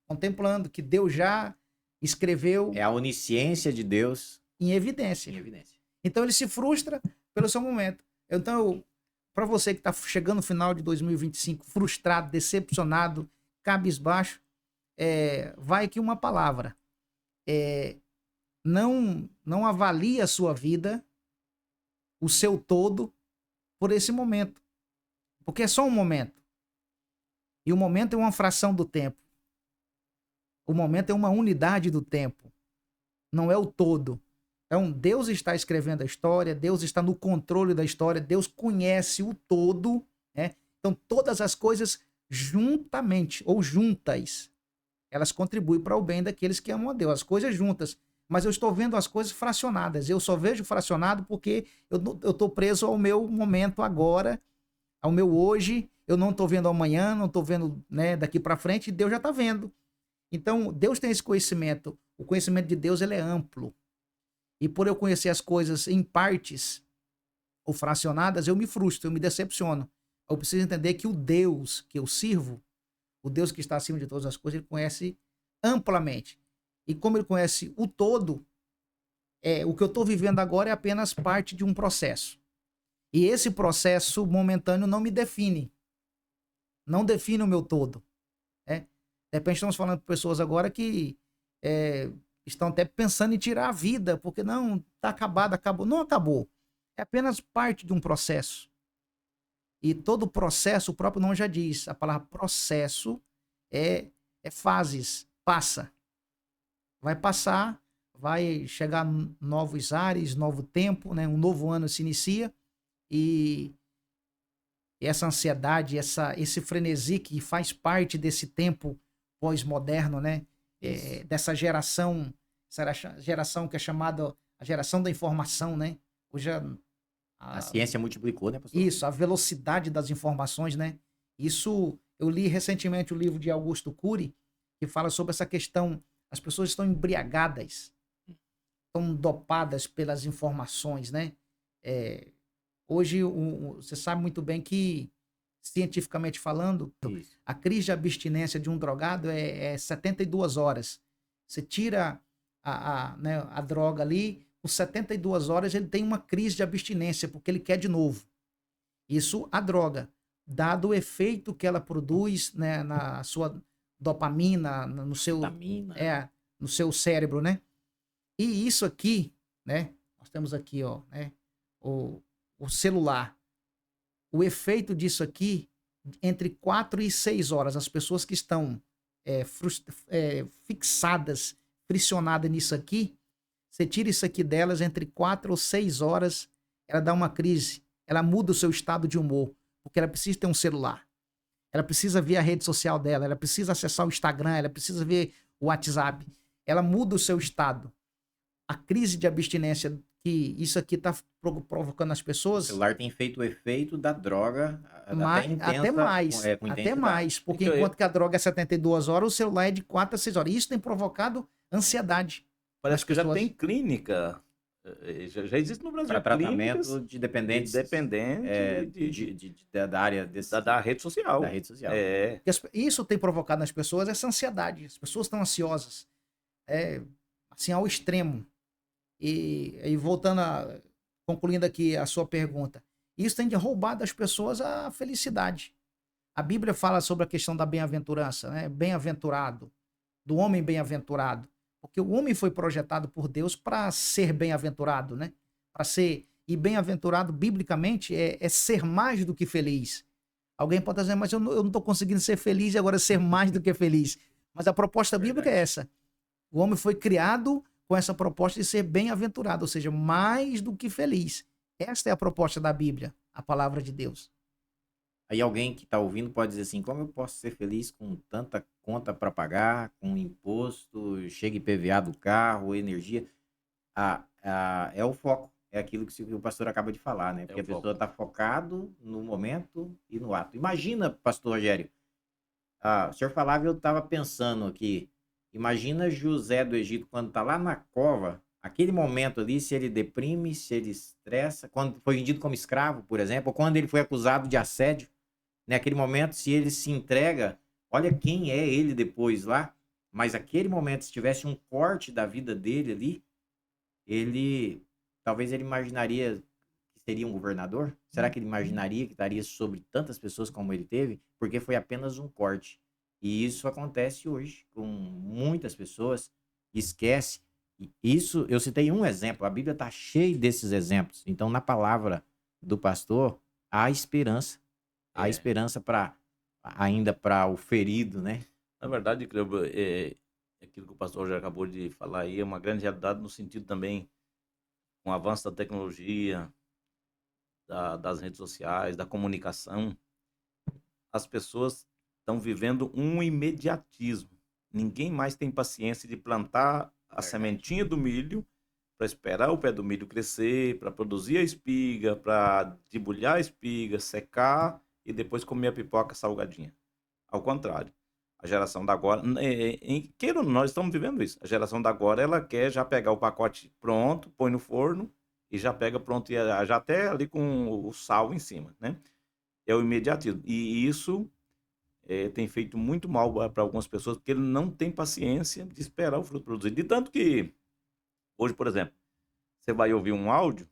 contemplando, que Deus já escreveu.
É a onisciência de Deus
em evidência.
Em evidência.
Então ele se frustra pelo seu momento. Então, para você que está chegando no final de 2025, frustrado, decepcionado, cabisbaixo, vai aqui uma palavra. Não avalie a sua vida, o seu todo, por esse momento. Porque é só um momento. E o momento é uma fração do tempo. O momento é uma unidade do tempo. Não é o todo. Então, Deus está escrevendo a história, Deus está no controle da história, Deus conhece o todo, né? Então, todas as coisas juntamente ou juntas, elas contribuem para o bem daqueles que amam a Deus. As coisas juntas. Mas eu estou vendo as coisas fracionadas. Eu só vejo fracionado porque eu estou preso ao meu momento agora, ao meu hoje. Eu não estou vendo amanhã, não estou vendo, né, daqui para frente. E Deus já está vendo. Então, Deus tem esse conhecimento. O conhecimento de Deus ele é amplo. E por eu conhecer as coisas em partes ou fracionadas, eu me frustro, eu me decepciono. Eu preciso entender que o Deus que eu sirvo, o Deus que está acima de todas as coisas, ele conhece amplamente. E como ele conhece o todo, o que eu estou vivendo agora é apenas parte de um processo. E esse processo momentâneo não me define. Não define o meu todo. Né? De repente estamos falando com pessoas agora que estão até pensando em tirar a vida, porque não, está acabado, acabou. Não acabou. É apenas parte de um processo. E todo processo, o próprio nome já diz, a palavra processo é fases, passa. Vai passar, vai chegar novos ares, novo tempo, né? Um novo ano se inicia e essa ansiedade, esse frenesi que faz parte desse tempo pós-moderno, né? Dessa geração, essa geração que é chamada a geração da informação, né? Hoje
A ciência multiplicou, né, pastor?
isso, a velocidade das informações, né? Isso, eu li recentemente o livro de Augusto Cury, que fala sobre essa questão. As pessoas estão embriagadas, estão dopadas pelas informações, né? Hoje, você sabe muito bem que, cientificamente falando,
Isso.
a crise de abstinência de um drogado é 72 horas. Você tira né, a droga ali, por 72 horas ele tem uma crise de abstinência, porque ele quer de novo. Isso a droga, dado o efeito que ela produz, né, na sua dopamina, no seu, no seu cérebro, né? E isso aqui, né? Nós temos aqui, ó, né? O celular. O efeito disso aqui, entre 4 e 6 horas, as pessoas que estão fixadas, friccionadas nisso aqui, você tira isso aqui delas, entre 4 ou 6 horas, ela dá uma crise. Ela muda o seu estado de humor, porque ela precisa ter um celular. Ela precisa ver a rede social dela, ela precisa acessar o Instagram, ela precisa ver o WhatsApp. Ela muda o seu estado. A crise de abstinência que isso aqui está provocando nas pessoas.
O celular tem feito o efeito da droga
até mais. Até mais. Porque enquanto que a droga é 72 horas, o celular é de 4 a 6 horas. Isso tem provocado ansiedade.
Parece que já tem clínica. Já existe no Brasil
para tratamento de dependentes, da área
da rede social.
Da rede social.
Isso tem provocado nas pessoas essa ansiedade. As pessoas estão ansiosas. Assim, ao extremo. E voltando concluindo aqui a sua pergunta, isso tem roubado das pessoas a felicidade. A Bíblia fala sobre a questão da bem-aventurança, né? Bem-aventurado, do homem bem-aventurado. Porque o homem foi projetado por Deus para ser bem-aventurado, né? Para ser. E bem-aventurado, biblicamente, é ser mais do que feliz. Alguém pode dizer, mas eu não estou conseguindo ser feliz e agora ser mais do que feliz. Mas a proposta bíblica é essa. O homem foi criado com essa proposta de ser bem-aventurado, ou seja, mais do que feliz. Esta é a proposta da Bíblia, a palavra de Deus.
Aí alguém que está ouvindo pode dizer assim, como eu posso ser feliz com tanta conta para pagar, com imposto, chega IPVA do carro, energia? É o foco, é aquilo que o pastor acaba de falar, né? Porque a pessoa está focado no momento e no ato. Imagina, pastor Rogério, o senhor falava e eu estava pensando aqui, imagina José do Egito quando está lá na cova, aquele momento ali, se ele deprime, se ele estressa, quando foi vendido como escravo, por exemplo, ou quando ele foi acusado de assédio, naquele momento, se ele se entrega, olha quem é ele depois lá, mas aquele momento, se tivesse um corte da vida dele ali, talvez ele imaginaria que seria um governador? Será que ele imaginaria que estaria sobre tantas pessoas como ele teve? Porque foi apenas um corte. E isso acontece hoje com muitas pessoas, esquece. Isso, eu citei um exemplo, a Bíblia está cheia desses exemplos. Então, na palavra do pastor, há esperança. Há esperança ainda para o ferido, né?
Na verdade, aquilo que o pastor já acabou de falar aí é uma grande realidade no sentido também, com o avanço da tecnologia, das redes sociais, da comunicação, as pessoas estão vivendo um imediatismo. Ninguém mais tem paciência de plantar a sementinha do milho para esperar o pé do milho crescer, para produzir a espiga, para debulhar a espiga, secar e depois comer a pipoca salgadinha. Ao contrário, a geração da agora, queira ou não, nós estamos vivendo isso. A geração da agora, ela quer já pegar o pacote pronto, põe no forno e já pega pronto, já até ali com o sal em cima, né? É o imediatismo. E isso tem feito muito mal para algumas pessoas, porque ele não tem paciência de esperar o fruto produzido. De tanto que, hoje, por exemplo, você vai ouvir um áudio,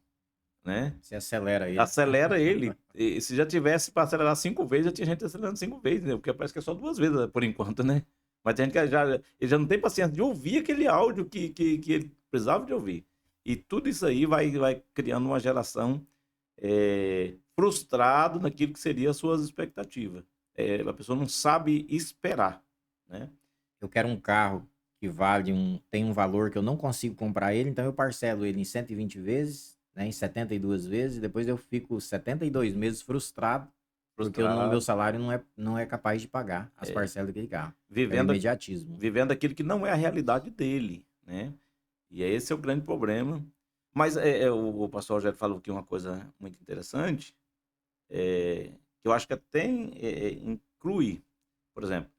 né?
Você acelera ele.
Acelera ele. E se já tivesse para acelerar 5 vezes, já tinha gente acelerando 5 vezes, né? Porque parece que é só 2 vezes por enquanto, né? Mas tem gente que ele já não tem paciência de ouvir aquele áudio que ele precisava de ouvir. E tudo isso aí vai criando uma geração frustrada naquilo que seria as suas expectativas. A pessoa não sabe esperar, né?
Eu quero um carro que tem um valor que eu não consigo comprar ele, então eu parcelo ele em 120 vezes, né, em 72 vezes, e depois eu fico 72 meses frustrado, porque meu salário não é capaz de pagar as parcelas daquele carro. É o imediatismo.
Vivendo aquilo que não é a realidade dele, né? E esse é o grande problema. Mas o pastor Rogério falou aqui uma coisa muito interessante, que eu acho que até inclui, por exemplo,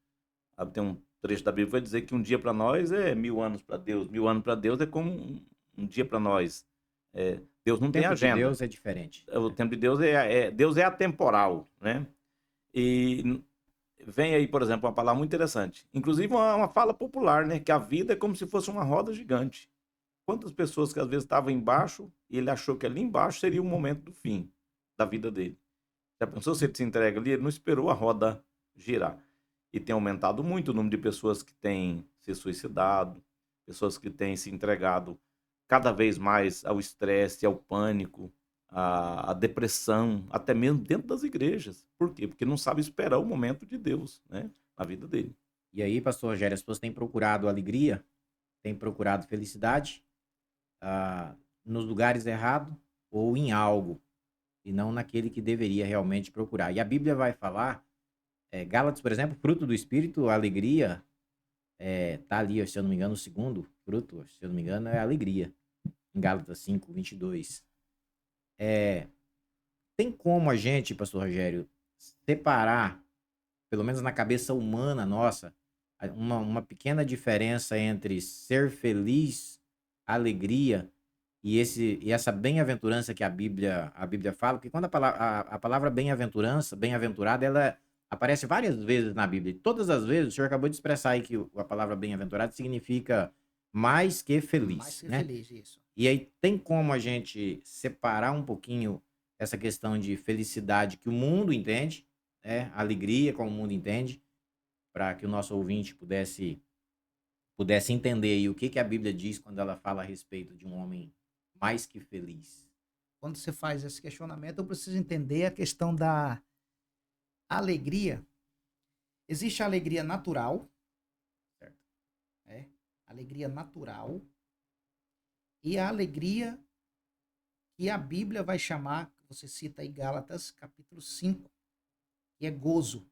tem um trecho da Bíblia que vai dizer que um dia para nós é 1000 anos para Deus. 1000 anos para Deus é como um dia para nós. Deus não tem agenda.
O tempo de Deus é diferente.
O tempo de Deus Deus é atemporal, né? E vem aí, por exemplo, uma palavra muito interessante. Inclusive uma fala popular, né? Que a vida é como se fosse uma roda gigante. Quantas pessoas que às vezes estavam embaixo e ele achou que ali embaixo seria o momento do fim da vida dele. Já pensou se ele se entrega ali? Ele não esperou a roda girar. E tem aumentado muito o número de pessoas que têm se suicidado, pessoas que têm se entregado cada vez mais ao estresse, ao pânico, à depressão, até mesmo dentro das igrejas. Por quê? Porque não sabe esperar o momento de Deus, né, na vida dele.
E aí, pastor Rogério, as pessoas têm procurado alegria, têm procurado felicidade nos lugares errados ou em algo, e não naquele que deveria realmente procurar. E a Bíblia vai falar, Gálatas, por exemplo, fruto do Espírito, a alegria, tá ali, se eu não me engano, o segundo fruto, se eu não me engano, é a alegria. Em Gálatas 5, 22. Tem como a gente, pastor Rogério, separar, pelo menos na cabeça humana nossa, uma pequena diferença entre ser feliz, alegria e essa bem-aventurança que a Bíblia fala? Porque quando a palavra bem-aventurada, ela aparece várias vezes na Bíblia. E todas as vezes, o senhor acabou de expressar aí que a palavra bem-aventurado significa mais que feliz.
Mais que
né?
feliz, isso.
E aí tem como a gente separar um pouquinho essa questão de felicidade que o mundo entende, né? Alegria como o mundo entende, para que o nosso ouvinte pudesse entender aí o que a Bíblia diz quando ela fala a respeito de um homem mais que feliz.
Quando você faz esse questionamento, eu preciso entender a questão da alegria. Existe a alegria natural, certo? Alegria natural, e a alegria que a Bíblia vai chamar, você cita aí Gálatas capítulo 5, que é gozo,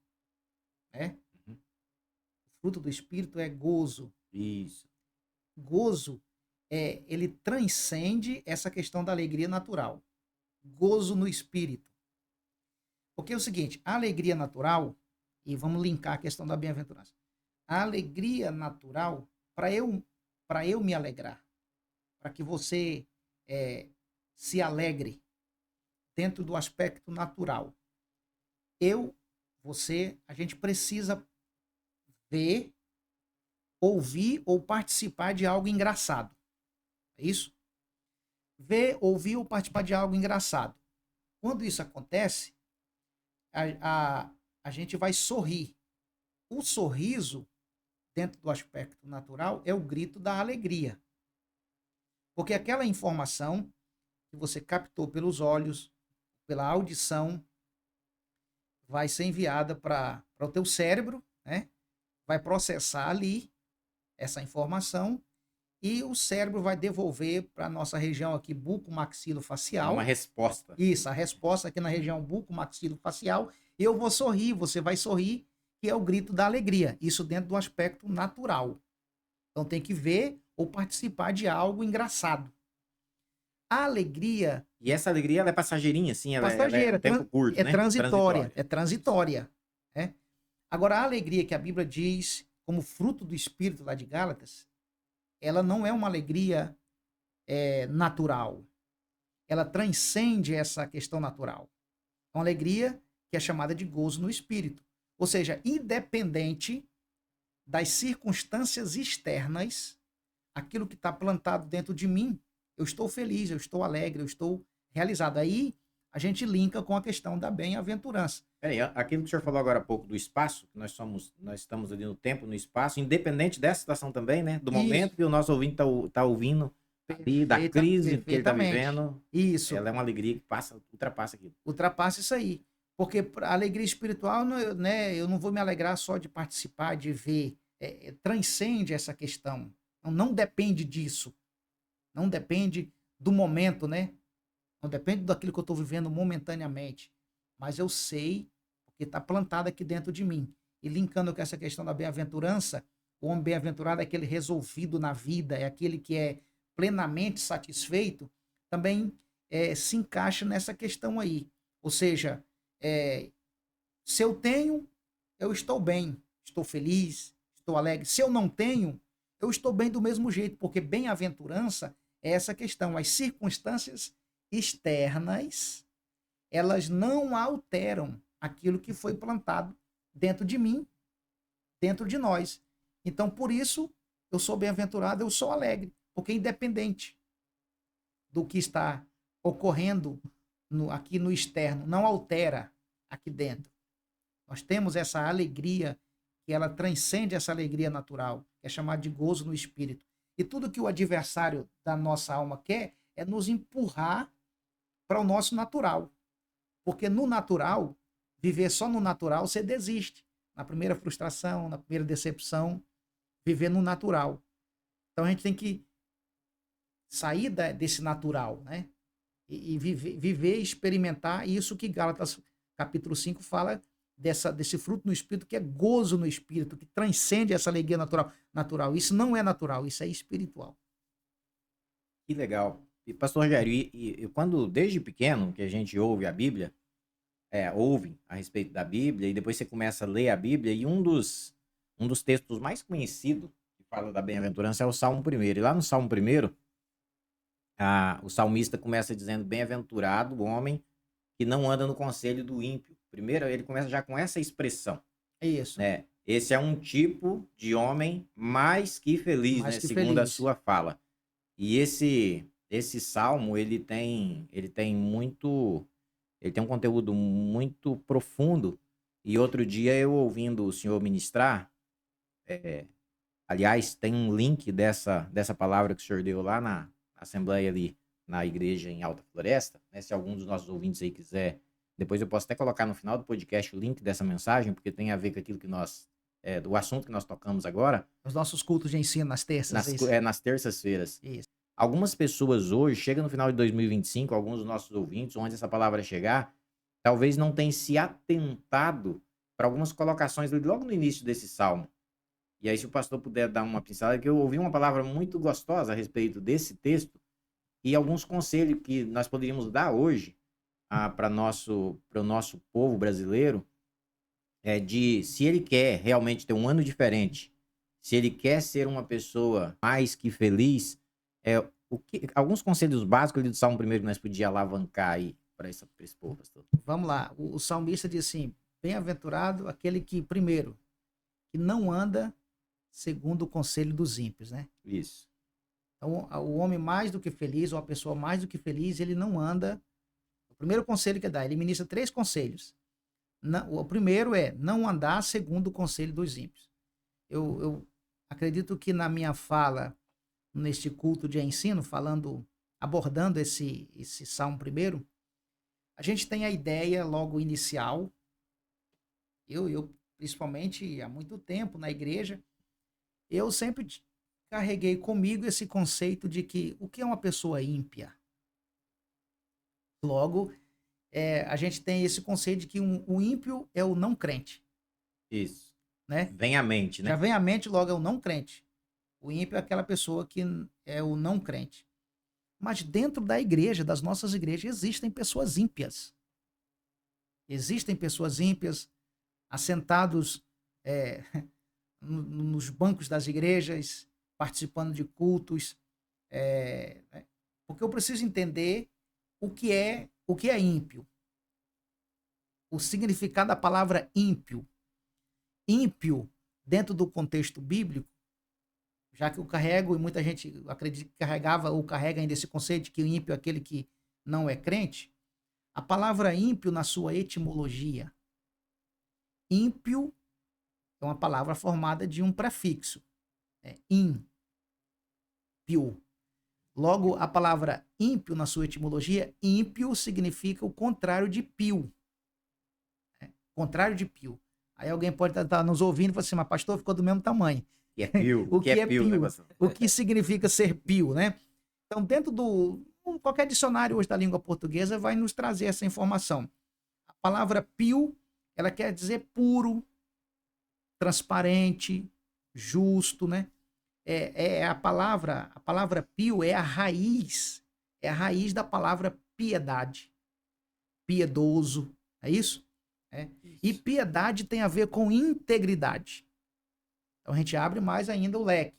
né?
Uhum.
O fruto do Espírito é gozo.
Isso.
Gozo, ele transcende essa questão da alegria natural. Gozo no Espírito. Porque é o seguinte, a alegria natural, e vamos linkar a questão da bem-aventurança. A alegria natural, para eu me alegrar, para que você se alegre dentro do aspecto natural, a gente precisa ver, ouvir ou participar de algo engraçado. É isso? Ver, ouvir ou participar de algo engraçado. Quando isso acontece, a gente vai sorrir. O sorriso, dentro do aspecto natural, é o grito da alegria. Porque aquela informação que você captou pelos olhos, pela audição, vai ser enviada para o teu cérebro, né? Vai processar ali essa informação e o cérebro vai devolver para a nossa região aqui bucomaxilofacial.
Uma resposta.
Isso, a resposta aqui na região bucomaxilofacial. Eu vou sorrir, você vai sorrir que é o grito da alegria. Isso dentro do aspecto natural. Então tem que ver ou participar de algo engraçado. A alegria
E essa alegria, ela é passageirinha, assim, ela é
passageira,
um tempo curto,
é
né?
transitória,
Transitória.
é transitória, né? Agora, a alegria que a Bíblia diz como fruto do Espírito lá de Gálatas, ela não é uma alegria natural. Ela transcende essa questão natural. É uma alegria que é chamada de gozo no Espírito. Ou seja, independente das circunstâncias externas, aquilo que está plantado dentro de mim, eu estou feliz, eu estou alegre, eu estou realizado. Aí a gente linka com a questão da bem-aventurança.
Peraí, aquilo que o senhor falou agora há pouco do espaço, que nós estamos ali no tempo, no espaço, independente dessa situação também, né? Do
Isso,
momento que o nosso ouvinte tá ouvindo ali, da crise que ele está
perfeitamente.
vivendo,
Isso,
ela é uma alegria que ultrapassa aquilo.
ultrapassa isso aí. Porque a alegria espiritual, né, eu não vou me alegrar só de participar, de ver, transcende essa questão. Não depende disso. Não depende do momento, né? Não depende daquilo que eu estou vivendo momentaneamente. Mas eu sei, porque está plantado aqui dentro de mim. E linkando com essa questão da bem-aventurança, o homem bem-aventurado é aquele resolvido na vida, é aquele que é plenamente satisfeito, também se encaixa nessa questão aí. Ou seja, se eu tenho, eu estou bem, estou feliz, estou alegre. Se eu não tenho, eu estou bem do mesmo jeito, porque bem-aventurança é essa questão. As circunstâncias externas, elas não alteram aquilo que foi plantado dentro de mim, dentro de nós. Então, por isso, eu sou bem-aventurado, eu sou alegre, porque independente do que está ocorrendo aqui no externo, não altera aqui dentro. Nós temos essa alegria que ela transcende essa alegria natural, que é chamada de gozo no espírito. E tudo que o adversário da nossa alma quer é nos empurrar para o nosso natural. Porque no natural, viver só no natural, você desiste. Na primeira frustração, na primeira decepção, viver no natural. Então a gente tem que sair desse natural, né? E viver, experimentar isso que Gálatas capítulo 5 fala desse fruto no espírito, que é gozo no espírito, que transcende essa alegria natural. Isso não é natural, isso é espiritual.
Que legal. E, pastor Rogério, e quando, desde pequeno, que a gente ouve a Bíblia, ouve a respeito da Bíblia, e depois você começa a ler a Bíblia, e um dos textos mais conhecidos que fala da bem-aventurança é o Salmo 1º. E lá no Salmo 1º, o salmista começa dizendo: bem-aventurado o homem que não anda no conselho do ímpio. Primeiro, ele começa já com essa expressão,
É isso.
né? Esse é um tipo de homem mais que feliz,
Mais
né?
que
Segundo a
feliz.
sua fala. E esse salmo, ele tem um conteúdo muito profundo. E outro dia eu ouvindo o senhor ministrar, aliás, tem um link dessa palavra que o senhor deu lá na assembleia ali, na igreja em Alta Floresta, né? Se algum dos nossos ouvintes aí quiser, depois eu posso até colocar no final do podcast o link dessa mensagem, porque tem a ver com aquilo que do assunto que nós tocamos agora.
Os nossos cultos de ensino nas terças.
Nas terças-feiras.
Isso.
Algumas pessoas hoje, chega no final de 2025, alguns dos nossos ouvintes, onde essa palavra chegar, talvez não tenham se atentado para algumas colocações logo no início desse salmo. E aí, se o pastor puder dar uma pincelada, que eu ouvi uma palavra muito gostosa a respeito desse texto e alguns conselhos que nós poderíamos dar hoje para o nosso povo brasileiro, se ele quer realmente ter um ano diferente, se ele quer ser uma pessoa mais que feliz, alguns conselhos básicos ali do Salmo 1º que nós podíamos alavancar aí para esse povo, pastor.
Vamos lá. O salmista diz assim: bem-aventurado aquele que, primeiro, que não anda segundo o conselho dos ímpios, né?
Isso.
Então, o homem mais do que feliz, ou a pessoa mais do que feliz, ele não anda. O primeiro conselho que dá, ele ministra 3 conselhos. O primeiro é não andar segundo o conselho dos ímpios. Eu acredito que na minha fala, neste culto de ensino, abordando esse Salmo 1º, a gente tem a ideia logo inicial. Eu principalmente há muito tempo na igreja, eu sempre carreguei comigo esse conceito de que o que é uma pessoa ímpia? Logo, a gente tem esse conceito de que o ímpio é o não crente.
Isso.
né?
Vem à mente,
Já
né?
vem à mente logo é o não crente. O ímpio é aquela pessoa que é o não crente. Mas dentro da igreja, das nossas igrejas, existem pessoas ímpias. Existem pessoas ímpias assentados é, nos bancos das igrejas, participando de cultos. Né? Porque eu preciso entender o que é ímpio. O significado da palavra ímpio. Ímpio, dentro do contexto bíblico, já que eu carrego, e muita gente acredita que carregava ou carrega ainda esse conceito de que o ímpio é aquele que não é crente, a palavra ímpio, na sua etimologia, ímpio é uma palavra formada de um prefixo, ímpio. Logo, a palavra ímpio, na sua etimologia, ímpio significa o contrário de pio. Contrário de pio. Aí alguém pode estar nos ouvindo e falar assim, mas pastor, ficou do mesmo tamanho.
Que é pio.
O que é
pio,
pio?
né, pastor?
O que significa ser pio, né? Então, dentro qualquer dicionário hoje da língua portuguesa vai nos trazer essa informação. A palavra pio, ela quer dizer puro, transparente, justo, né? A palavra pio é a raiz da palavra piedade, piedoso, é isso? E piedade tem a ver com integridade. Então a gente abre mais ainda o leque.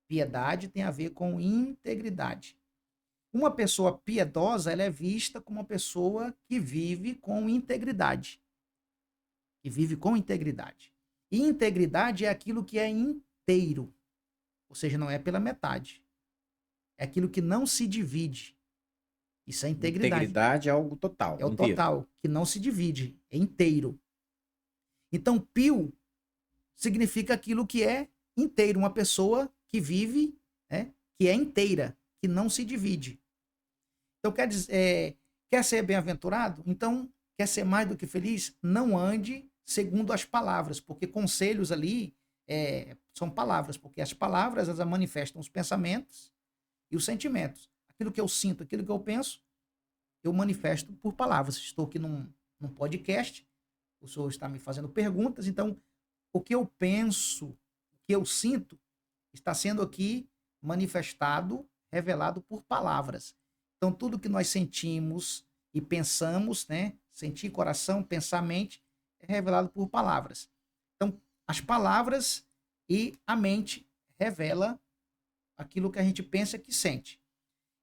Piedade tem a ver com integridade. Uma pessoa piedosa, ela é vista como uma pessoa que vive com integridade. Que vive com integridade. E integridade é aquilo que é inteiro. Ou seja, não é pela metade. É aquilo que não se divide. Isso é integridade.
Integridade é algo total.
É o
inteiro.
total, que não se divide. É inteiro. Então, pio significa aquilo que é inteiro. Uma pessoa que vive, né, que é inteira, que não se divide. Então, quer ser bem-aventurado? Então, quer ser mais do que feliz? Não ande segundo as palavras, porque conselhos ali são palavras, porque as palavras elas manifestam os pensamentos e os sentimentos. Aquilo que eu sinto, aquilo que eu penso, eu manifesto por palavras. Estou aqui num podcast, o senhor está me fazendo perguntas, então o que eu penso, o que eu sinto, está sendo aqui manifestado, revelado por palavras. Então, tudo que nós sentimos e pensamos, né? Sentir coração, pensar mente, é revelado por palavras. Então, as palavras e a mente revela aquilo que a gente pensa que sente.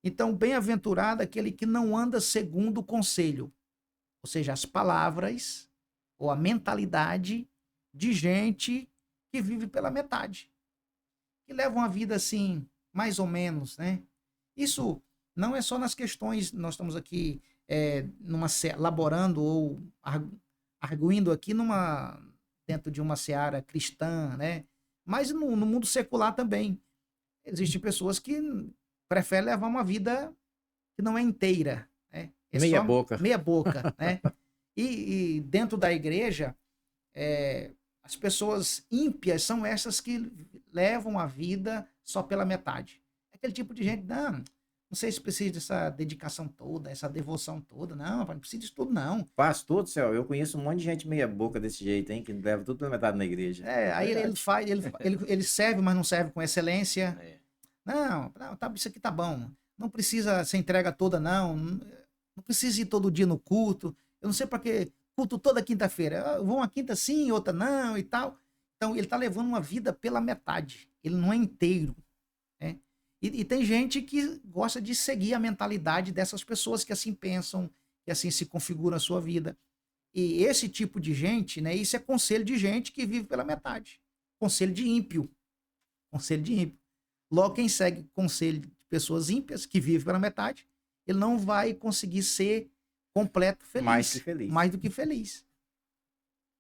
Então, bem-aventurado aquele que não anda segundo o conselho, ou seja, as palavras ou a mentalidade de gente que vive pela metade, que leva uma vida assim, mais ou menos, né? Isso não é só nas questões, nós estamos aqui laborando ou arguindo aqui dentro de uma seara cristã, né? Mas no mundo secular também. Existem pessoas que preferem levar uma vida que não é inteira, né?
Meia boca.
Meia boca, né? E dentro da igreja, as pessoas ímpias são essas que levam a vida só pela metade. É aquele tipo de gente, não sei se precisa dessa dedicação toda, essa devoção toda, não precisa disso tudo, não.
Faz tudo, céu. Eu conheço um monte de gente meia boca desse jeito, hein, que leva tudo pela metade na igreja.
Aí ele serve, mas não serve com excelência. Não, isso aqui tá bom. Não precisa ser entrega toda, não. Não precisa ir todo dia no culto. Eu não sei para que culto toda quinta-feira. Vou uma quinta sim, outra não e tal. Então, ele tá levando uma vida pela metade. Ele não é inteiro. Né? E tem gente que gosta de seguir a mentalidade dessas pessoas que assim pensam, que assim se configuram a sua vida. E esse tipo de gente, né? Isso é conselho de gente que vive pela metade. Conselho de ímpio. Conselho de ímpio. Logo, quem segue conselho de pessoas ímpias, que vivem pela metade, ele não vai conseguir ser completo feliz.
Mais que feliz.
Mais do que feliz.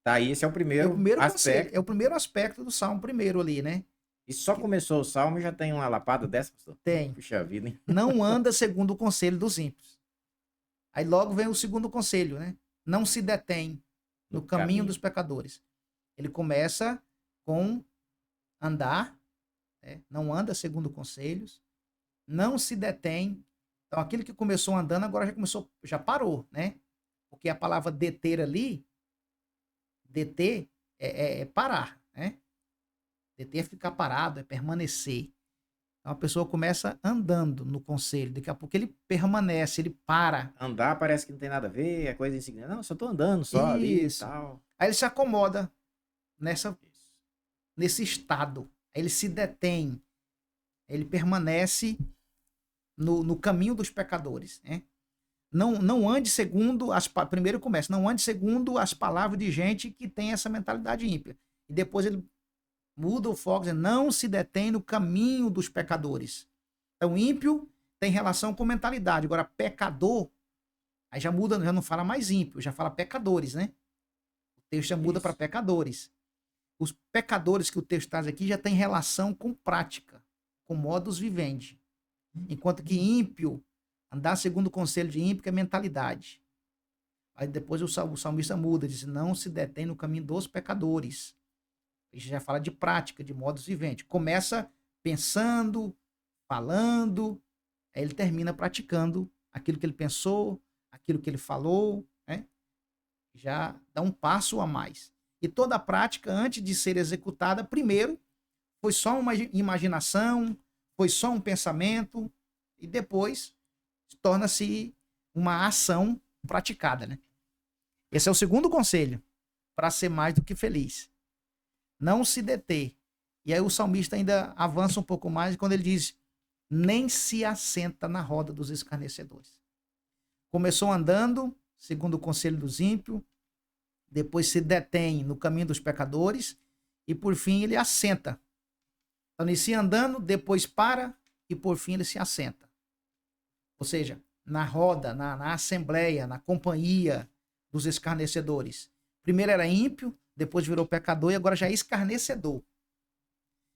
Tá aí, esse é o primeiro aspecto.
É o primeiro aspecto do Salmo primeiro ali, né?
E só começou o Salmo e já tem uma lapada dessa, pastor?
Tem.
Puxa vida, hein?
Não anda segundo o conselho dos ímpios. Aí logo vem o segundo conselho, né? Não se detém no caminho dos pecadores. Ele começa com andar, né? Não anda segundo conselhos, não se detém. Então, aquele que começou andando, agora já parou, né? Porque a palavra deter ali, deter, é parar, né? Deter é ficar parado, é permanecer. Então a pessoa começa andando no conselho, daqui a pouco ele permanece, ele para.
Andar parece que não tem nada a ver, é coisa insignificante. Não, só tô andando só ali e
Isso.
tal.
Aí ele se acomoda
Isso.
nesse estado. Aí ele se detém, ele permanece no caminho dos pecadores, né? Não ande segundo primeiro começa, não ande segundo as palavras de gente que tem essa mentalidade ímpia. E depois ele muda o foco, dizendo, não se detém no caminho dos pecadores. Então, ímpio tem relação com mentalidade. Agora, pecador, aí já muda, já não fala mais ímpio, já fala pecadores, né? O texto já muda para
Isso.
pecadores. Os pecadores que o texto traz aqui já tem relação com prática, com modus vivendi. Enquanto que ímpio, andar segundo o conselho de ímpio é mentalidade. Aí depois o salmista muda, diz, não se detém no caminho dos pecadores. A gente já fala de prática, de modus vivendi. Começa pensando, falando, aí ele termina praticando aquilo que ele pensou, aquilo que ele falou, né? Já dá um passo a mais. E toda a prática, antes de ser executada, primeiro foi só uma imaginação, foi só um pensamento, e depois torna-se uma ação praticada, né? Esse é o segundo conselho para ser mais do que feliz. Não se deter. E aí o salmista ainda avança um pouco mais quando ele diz: nem se assenta na roda dos escarnecedores. Começou andando, segundo o conselho dos ímpios, depois se detém no caminho dos pecadores e por fim ele assenta. Então inicia andando, depois para e por fim ele se assenta. Ou seja, na roda, na assembleia, na companhia dos escarnecedores. Primeiro era ímpio, depois virou pecador e agora já é escarnecedor.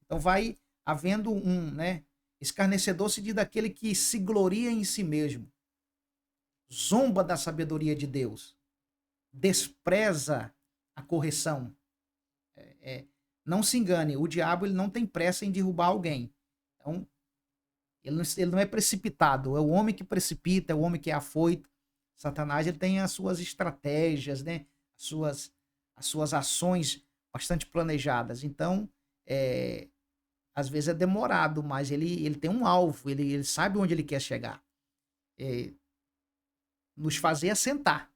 Então vai havendo né? Escarnecedor se diz daquele que se gloria em si mesmo, zomba da sabedoria de Deus, despreza a correção. Não se engane, o diabo ele não tem pressa em derrubar alguém. Então, ele não é precipitado, é o homem que precipita, é o homem que é afoito. Satanás ele tem as suas estratégias, né? As suas ações bastante planejadas. Então, às vezes é demorado, mas ele tem um alvo, ele sabe onde ele quer chegar. Nos fazer assentar.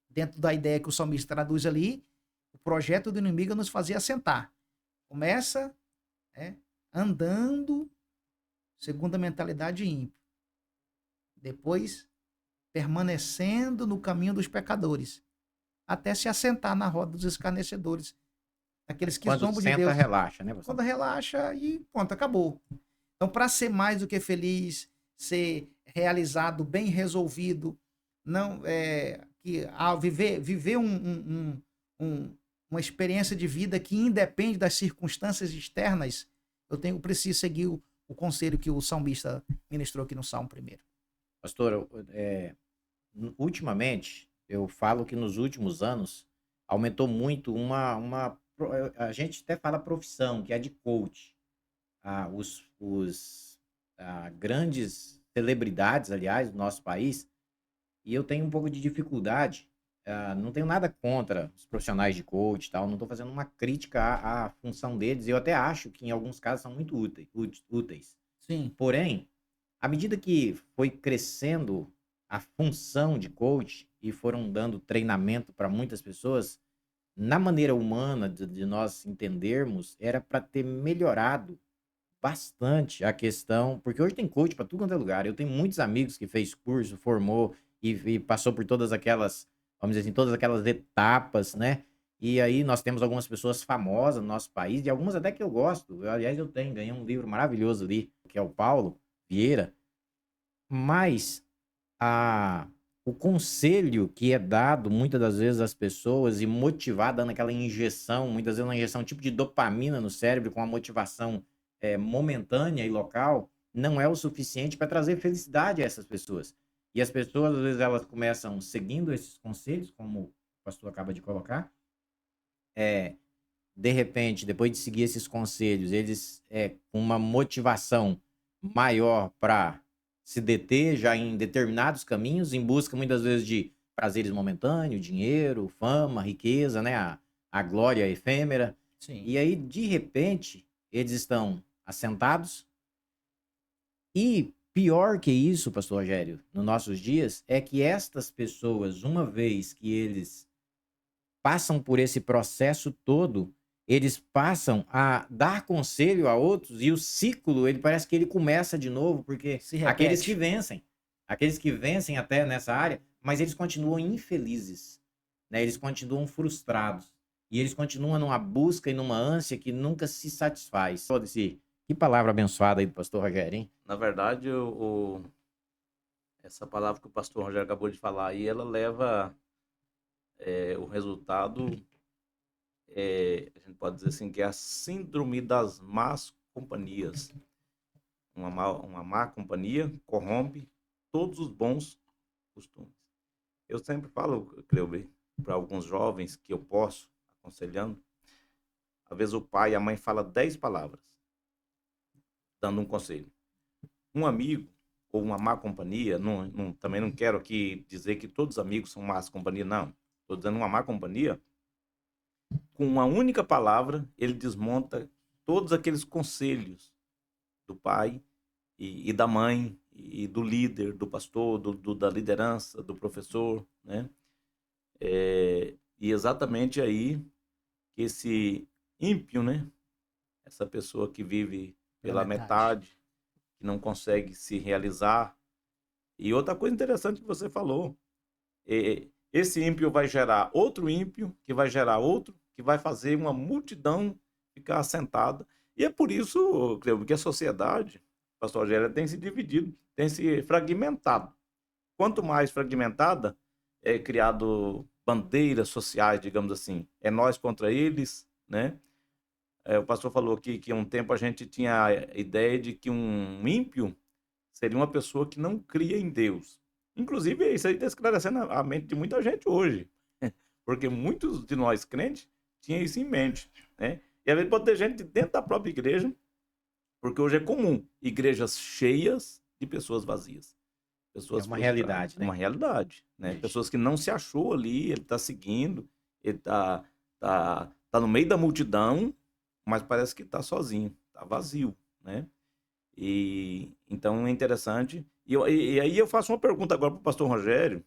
Dentro da ideia que o salmista traduz ali, o projeto do inimigo é nos fazer assentar. Começa andando segundo a mentalidade ímpia. Depois, permanecendo no caminho dos pecadores, até se assentar na roda dos escarnecedores, aqueles que
Quando
zombam de
senta,
Deus.
relaxa, né, pastor?
Quando relaxa e pronto, acabou. Então, para ser mais do que feliz, ser realizado, bem resolvido, não que ao viver uma experiência de vida que independe das circunstâncias externas, eu preciso seguir o conselho que o salmista ministrou aqui no Salmo primeiro.
Pastor, ultimamente, eu falo que nos últimos anos aumentou muito a gente até fala profissão, que é a de coach. Os grandes celebridades, aliás, do nosso país, e eu tenho um pouco de dificuldade, não tenho nada contra os profissionais de coach e tal, não estou fazendo uma crítica à função deles, eu até acho que em alguns casos são muito úteis.
Sim.
Porém, à medida que foi crescendo a função de coach e foram dando treinamento para muitas pessoas, na maneira humana de nós entendermos, era para ter melhorado bastante a questão, porque hoje tem coach para tudo quanto é lugar. Eu tenho muitos amigos que fez curso, formou e passou por todas aquelas, vamos dizer assim, todas aquelas etapas, né? E aí nós temos algumas pessoas famosas no nosso país, e algumas até que eu gosto. Aliás, ganhei um livro maravilhoso ali, que é o Paulo Vieira. Mas o conselho que é dado muitas das vezes às pessoas e motivar, dando aquela injeção, muitas vezes uma injeção tipo de dopamina no cérebro, com a motivação momentânea e local, não é o suficiente para trazer felicidade a essas pessoas. E as pessoas, às vezes, elas começam seguindo esses conselhos, como o pastor acaba de colocar, de repente, depois de seguir esses conselhos, eles com uma motivação maior para se deter já em determinados caminhos, em busca muitas vezes de prazeres momentâneos, dinheiro, fama, riqueza, né? a glória efêmera.
Sim.
E aí, de repente, eles estão assentados. E pior que isso, pastor Rogério, nos nossos dias, é que estas pessoas, uma vez que eles passam por esse processo todo, eles passam a dar conselho a outros e o ciclo, ele parece que ele começa de novo, porque
Se repete.
aqueles que vencem até nessa área, mas eles continuam infelizes, né? Eles continuam frustrados e eles continuam numa busca e numa ânsia que nunca se satisfaz. Que palavra abençoada aí do pastor Rogério, hein?
Na verdade, essa palavra que o pastor Rogério acabou de falar aí, ela leva o resultado, a gente pode dizer assim, que é a síndrome das más companhias. Uma má companhia corrompe todos os bons costumes. Eu sempre falo, Cleuber, para alguns jovens que eu posso, aconselhando, às vezes o pai e a mãe falam 10 palavras, dando um conselho. Um amigo ou uma má companhia, também não quero aqui dizer que todos os amigos são más companhia, não. Estou dizendo uma má companhia, com uma única palavra, ele desmonta todos aqueles conselhos do pai e da mãe, e do líder, do pastor, da liderança, do professor, né? E exatamente aí que esse ímpio, né? Essa pessoa que vive pela metade, que não consegue se realizar. E outra coisa interessante que você falou, esse ímpio vai gerar outro ímpio, que vai gerar outro, que vai fazer uma multidão ficar assentada. E é por isso, Cleuber, que a sociedade, pastor Rogério, tem se dividido, tem se fragmentado. Quanto mais fragmentada, é criado bandeiras sociais, digamos assim. É nós contra eles, né? O pastor falou aqui que um tempo a gente tinha a ideia de que um ímpio seria uma pessoa que não cria em Deus. Inclusive, isso aí está esclarecendo a mente de muita gente hoje. Porque muitos de nós crentes tinham isso em mente, né? E às vezes pode ter gente dentro da própria igreja, porque hoje é comum igrejas cheias de pessoas vazias. Pessoas
É uma
frustradas.
realidade, né?
Uma realidade, né?
Ixi.
Pessoas que não se achou ali, ele está seguindo, ele tá no meio da multidão, mas parece que está sozinho, está vazio, né? E então é interessante. E aí eu faço uma pergunta agora para o pastor Rogério,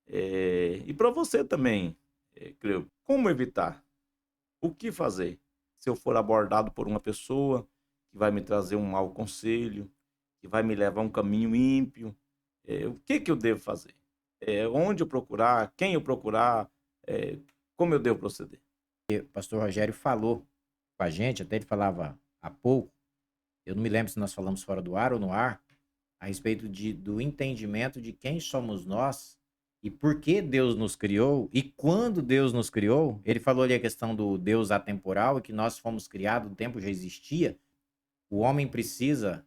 e para você também, Cleo. Como evitar? O que fazer se eu for abordado por uma pessoa que vai me trazer um mau conselho, que vai me levar a um caminho ímpio? O que eu devo fazer? Onde eu procurar? Quem eu procurar? Como eu devo proceder?
O pastor Rogério falou com a gente, até ele falava há pouco, eu não me lembro se nós falamos fora do ar ou no ar, a respeito do entendimento de quem somos nós e por que Deus nos criou e quando Deus nos criou. Ele falou ali a questão do Deus atemporal e que nós fomos criados, o tempo já existia. O homem precisa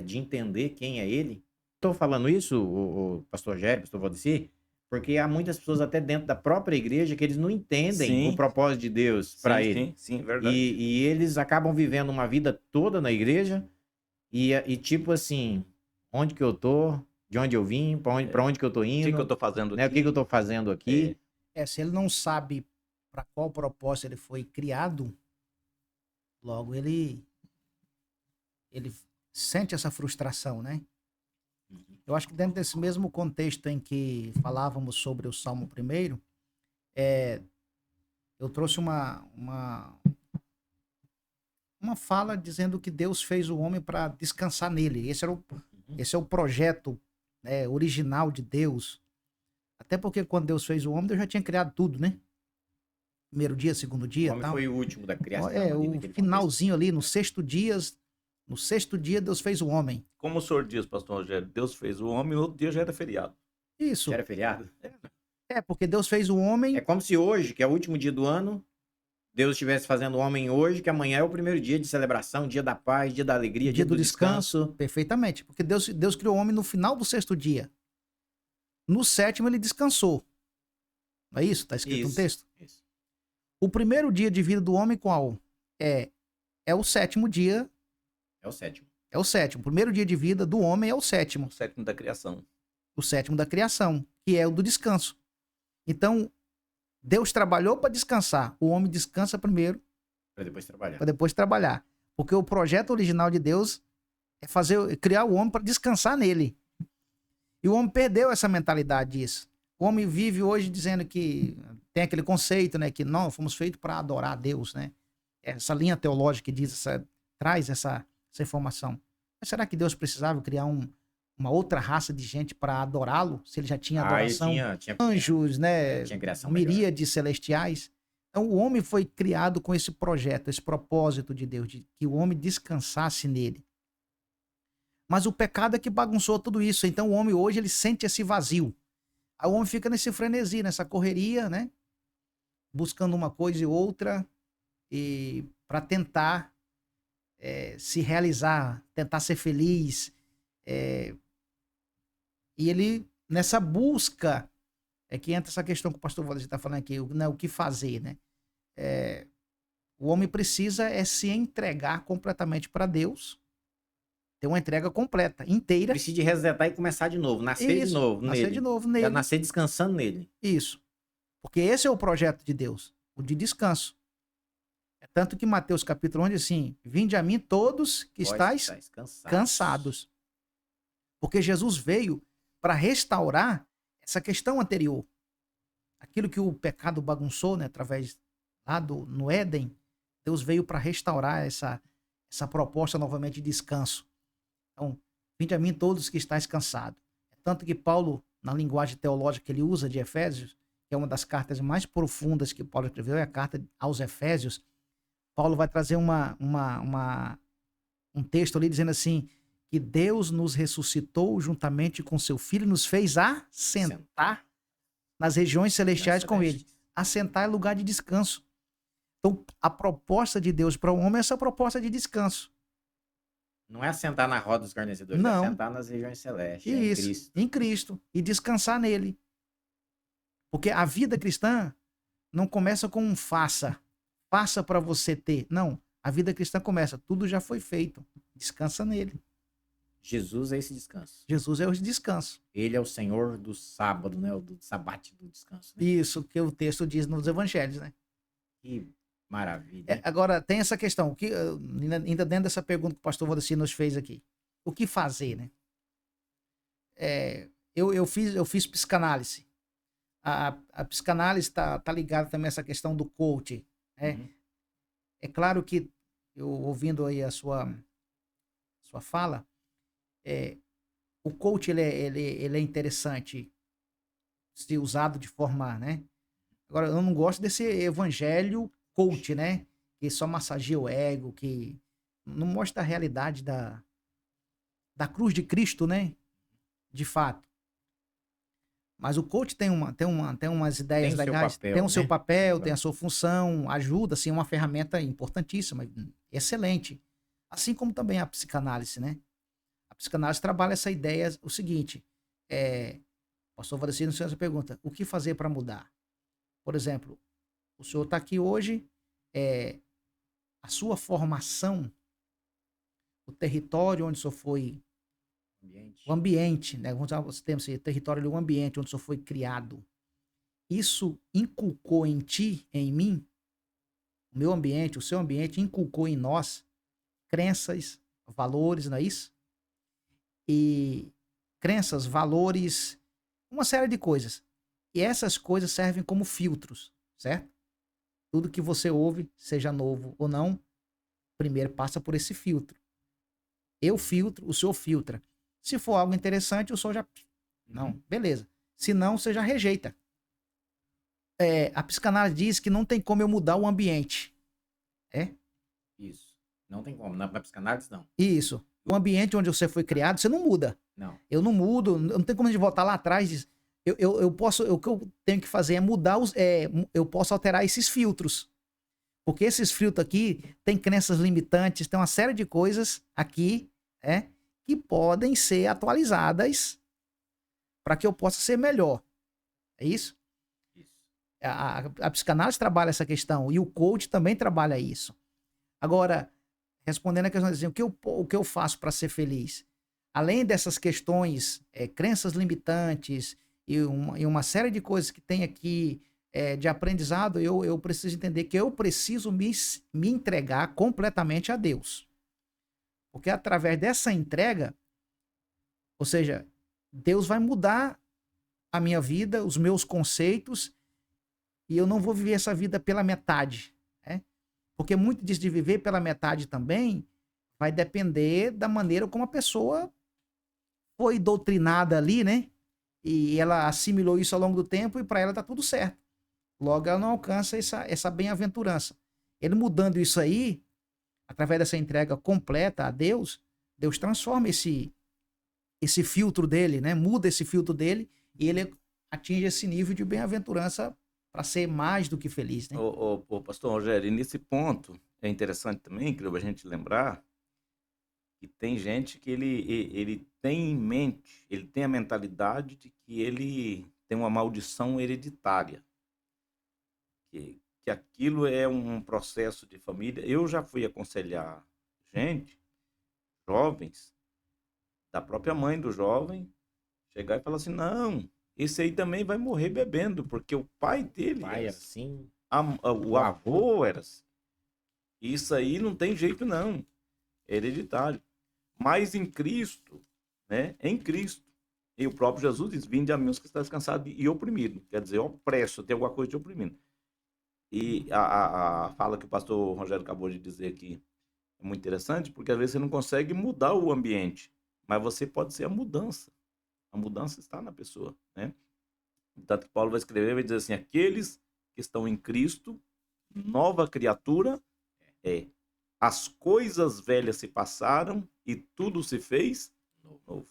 de entender quem é ele. Estou falando isso, o pastor Rogério, pastor Valdeci, porque há muitas pessoas até dentro da própria igreja que eles não entendem
Sim.
o propósito de Deus para ele.
Sim, verdade.
E eles acabam vivendo uma vida toda na igreja e tipo assim, onde que eu tô, de onde eu vim, para onde que eu tô
O
indo,
que eu estou fazendo
né? O
aqui?
que eu tô fazendo aqui?
Se ele não sabe para qual propósito ele foi criado, logo ele sente essa frustração, né? Eu acho que dentro desse mesmo contexto em que falávamos sobre o Salmo 1, eu trouxe uma fala dizendo que Deus fez o homem para descansar nele. Esse é o projeto, né, original de Deus. Até porque quando Deus fez o homem, Deus já tinha criado tudo, né? Primeiro dia, segundo dia,
O homem
tal.
foi o último da criação.
O finalzinho ali, no sexto dia, Deus fez o homem.
Como o senhor diz, pastor Rogério, Deus fez o homem, no outro dia já era feriado.
Isso.
Já era feriado?
Porque Deus fez o homem.
É como se hoje, que é o último dia do ano, Deus estivesse fazendo o homem hoje, que amanhã é o primeiro dia de celebração, dia da paz, dia da alegria, dia do descanso.
Perfeitamente. Porque Deus criou o homem no final do sexto dia. No sétimo ele descansou. Não é isso? Está escrito no texto?
Isso.
O primeiro dia de vida do homem qual? É o sétimo dia.
É o sétimo.
É o sétimo. O primeiro dia de vida do homem é o sétimo.
O sétimo da criação.
O sétimo da criação, que é o do descanso. Então, Deus trabalhou para descansar. O homem descansa primeiro
Para depois trabalhar.
para depois trabalhar. Porque o projeto original de Deus é criar o homem para descansar nele. E o homem perdeu essa mentalidade disso. O homem vive hoje dizendo que tem aquele conceito, né, que não, fomos feitos para adorar a Deus, né? Essa linha teológica que traz essa informação. Mas será que Deus precisava criar uma outra raça de gente para adorá-lo? Se ele já tinha adoração,
tinha
anjos, né?
tinha criação melhor.
Miríades celestiais. Então o homem foi criado com esse projeto, esse propósito de Deus, de que o homem descansasse nele. Mas o pecado é que bagunçou tudo isso. Então o homem hoje ele sente esse vazio. Aí o homem fica nesse frenesi, nessa correria, né? Buscando uma coisa e outra e para tentar se realizar, tentar ser feliz. E ele, nessa busca, é que entra essa questão que o pastor Valdeci está falando aqui, né, o que fazer, né? O homem precisa se entregar completamente para Deus, ter uma entrega completa, inteira.
Precisa de resetar e começar de novo, nascer de novo
nascer
nele.
de novo
Já
nele.
nascer descansando nele.
Isso. Porque esse é o projeto de Deus, o de descanso. É tanto que Mateus capítulo 11 diz assim, vinde a mim todos que estáis cansados. Porque Jesus veio para restaurar essa questão anterior. Aquilo que o pecado bagunçou, né, através lá no Éden, Deus veio para restaurar essa proposta novamente de descanso. Então, vinde a mim todos que estáis cansados. É tanto que Paulo, na linguagem teológica que ele usa de Efésios, que é uma das cartas mais profundas que Paulo escreveu, é a carta aos Efésios. Paulo vai trazer um texto ali dizendo assim, que Deus nos ressuscitou juntamente com seu Filho e nos fez assentar nas regiões celestiais com ele. Assentar é lugar de descanso. Então, a proposta de Deus para o homem é essa proposta de descanso.
Não é assentar na roda dos carnecedores,
Não.
é assentar nas regiões celestes,
Isso,
em Cristo.
em Cristo. E descansar nele. Porque a vida cristã não começa com um faça para você ter. Não, a vida cristã começa, tudo já foi feito. Descansa nele.
Jesus é esse descanso.
Jesus é o descanso.
Ele é o Senhor do sábado, né? Do sabate do descanso. Né?
Isso que o texto diz nos evangelhos, né?
Que maravilha.
Agora, tem essa questão, ainda dentro dessa pergunta que o pastor Valdeci nos fez aqui. O que fazer, né? Eu fiz psicanálise. A psicanálise está ligada também a essa questão do coaching. Né?
Uhum.
É claro que, eu ouvindo aí a sua fala, o coach ele é interessante ser usado de forma, né? Agora, eu não gosto desse evangelho coach, né? Que só massageia o ego, que não mostra a realidade da cruz de Cristo, né? De fato. Mas o coach tem umas ideias legais, tem o seu papel, tem a sua função, ajuda, assim, é uma ferramenta importantíssima, excelente. Assim como também a psicanálise, né? A psicanálise trabalha essa ideia, o seguinte, o pastor Valdeci nos fez essa pergunta, o que fazer para mudar? Por exemplo, o senhor está aqui hoje, a sua formação, o território onde o senhor foi, o ambiente, né? Vamos usar esse termo, assim, território, o ambiente onde o senhor foi criado. Isso inculcou em ti, em mim, o meu ambiente, o seu ambiente, inculcou em nós crenças, valores, não é isso? E crenças, valores, uma série de coisas. E essas coisas servem como filtros, certo? Tudo que você ouve, seja novo ou não, primeiro passa por esse filtro. Eu filtro, o senhor filtra. Se for algo interessante, o senhor já... Não, beleza. Se não, você já rejeita. A psicanálise diz que não tem como eu mudar o ambiente.
Isso. Não tem como. Na psicanálise, não.
Isso. O ambiente onde você foi criado, você não muda.
Não.
Eu não mudo. Não tem como a gente voltar lá atrás e dizer, eu posso... O que eu tenho que fazer é mudar eu posso alterar esses filtros. Porque esses filtros aqui tem crenças limitantes, tem uma série de coisas aqui, que podem ser atualizadas para que eu possa ser melhor. É isso?
Isso.
A psicanálise trabalha essa questão e o coach também trabalha isso. Agora, respondendo a questão, assim, o que eu faço para ser feliz? Além dessas questões, crenças limitantes e uma série de coisas que tem aqui, de aprendizado, eu preciso entender que eu preciso me entregar completamente a Deus. Porque através dessa entrega, ou seja, Deus vai mudar a minha vida, os meus conceitos, e eu não vou viver essa vida pela metade, né? Porque muito disso de viver pela metade também vai depender da maneira como a pessoa foi doutrinada ali, né? E ela assimilou isso ao longo do tempo e para ela tá tudo certo. Logo, ela não alcança essa bem-aventurança. Ele mudando isso aí, através dessa entrega completa a Deus, Deus transforma esse filtro dele, né? Muda esse filtro dele e ele atinge esse nível de bem-aventurança para ser mais do que feliz, né?
Ô, pastor Rogério, e nesse ponto é interessante também, creio, a gente lembrar que tem gente que ele tem em mente, ele tem a mentalidade de que ele tem uma maldição hereditária, que aquilo é um processo de família. Eu já fui aconselhar gente, jovens, da própria mãe do jovem, chegar e falar assim, não, esse aí também vai morrer bebendo, porque o pai dele
Pai
era
era assim.
o avô era assim. Isso aí não tem jeito não, é hereditário. Mas em Cristo, né, em Cristo, e o próprio Jesus diz, vinde a mim os que estão descansados e oprimidos, quer dizer, opresso, tem alguma coisa te oprimindo. E a fala que o pastor Rogério acabou de dizer aqui é muito interessante, porque às vezes você não consegue mudar o ambiente, mas você pode ser a mudança. A mudança está na pessoa, né? Tanto que Paulo vai escrever, vai dizer assim, aqueles que estão em Cristo, nova criatura é. As coisas velhas se passaram e tudo se fez novo.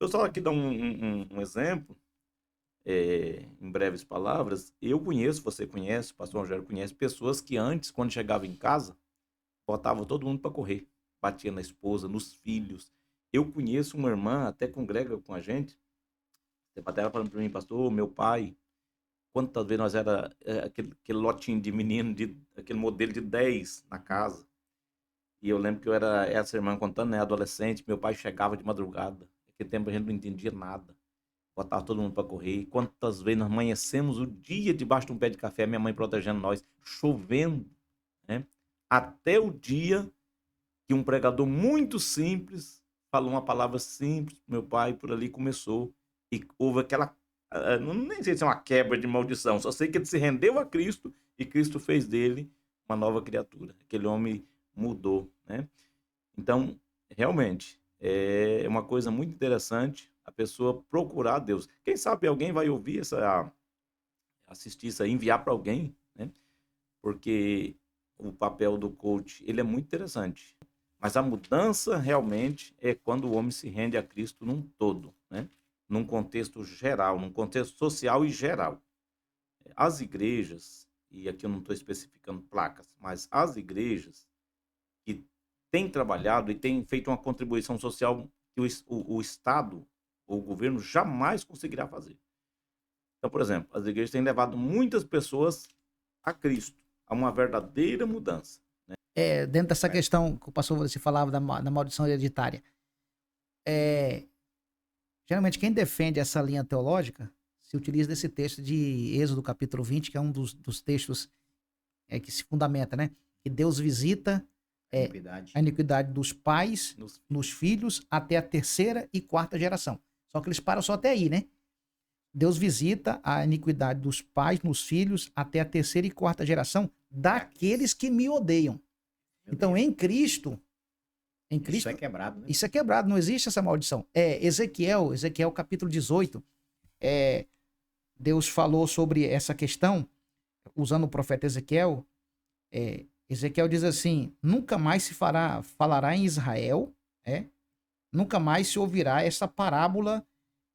Deixa eu só aqui dar um exemplo, em breves palavras. Eu conheço, você conhece, o pastor Rogério conhece, pessoas que antes, quando chegava em casa, botavam todo mundo para correr. Batia na esposa, nos filhos. Eu conheço uma irmã, até congrega com a gente, até ela falando para mim, pastor, meu pai, quantas vezes nós era aquele lotinho de menino, aquele modelo de 10 na casa. E eu lembro que eu era essa irmã contando, né, adolescente, meu pai chegava de madrugada. Naquele tempo a gente não entendia nada. Botava todo mundo para correr. E quantas vezes nós amanhecemos o dia debaixo de um pé de café, minha mãe protegendo nós, chovendo, né? Até o dia que um pregador muito simples falou uma palavra simples pro meu pai, por ali começou. E houve aquela, nem sei se é uma quebra de maldição, só sei que ele se rendeu a Cristo e Cristo fez dele uma nova criatura. Aquele homem mudou, né? Então, realmente, é uma coisa muito interessante a pessoa procurar Deus. Quem sabe alguém vai ouvir assistir isso aí, enviar para alguém, né? Porque o papel do coach, ele é muito interessante. Mas a mudança realmente é quando o homem se rende a Cristo num todo, né? Num contexto geral, num contexto social e geral. As igrejas, e aqui eu não estou especificando placas, mas as igrejas que têm trabalhado e têm feito uma contribuição social que o Estado ou o governo jamais conseguirá fazer. Então, por exemplo, as igrejas têm levado muitas pessoas a Cristo, a uma verdadeira mudança.
Dentro dessa questão que o pastor você falava da maldição hereditária, geralmente quem defende essa linha teológica se utiliza desse texto de Êxodo capítulo 20, que é um dos textos que se fundamenta, né? Que Deus visita a iniquidade dos pais nos filhos até a terceira e quarta geração. Só que eles param só até aí, né? Deus visita a iniquidade dos pais nos filhos até a terceira e quarta geração daqueles que me odeiam. Então, em Cristo,
isso é quebrado, né?
Isso é quebrado, não existe essa maldição. Ezequiel capítulo 18, Deus falou sobre essa questão, usando o profeta Ezequiel. Ezequiel diz assim, nunca mais se falará em Israel, nunca mais se ouvirá essa parábola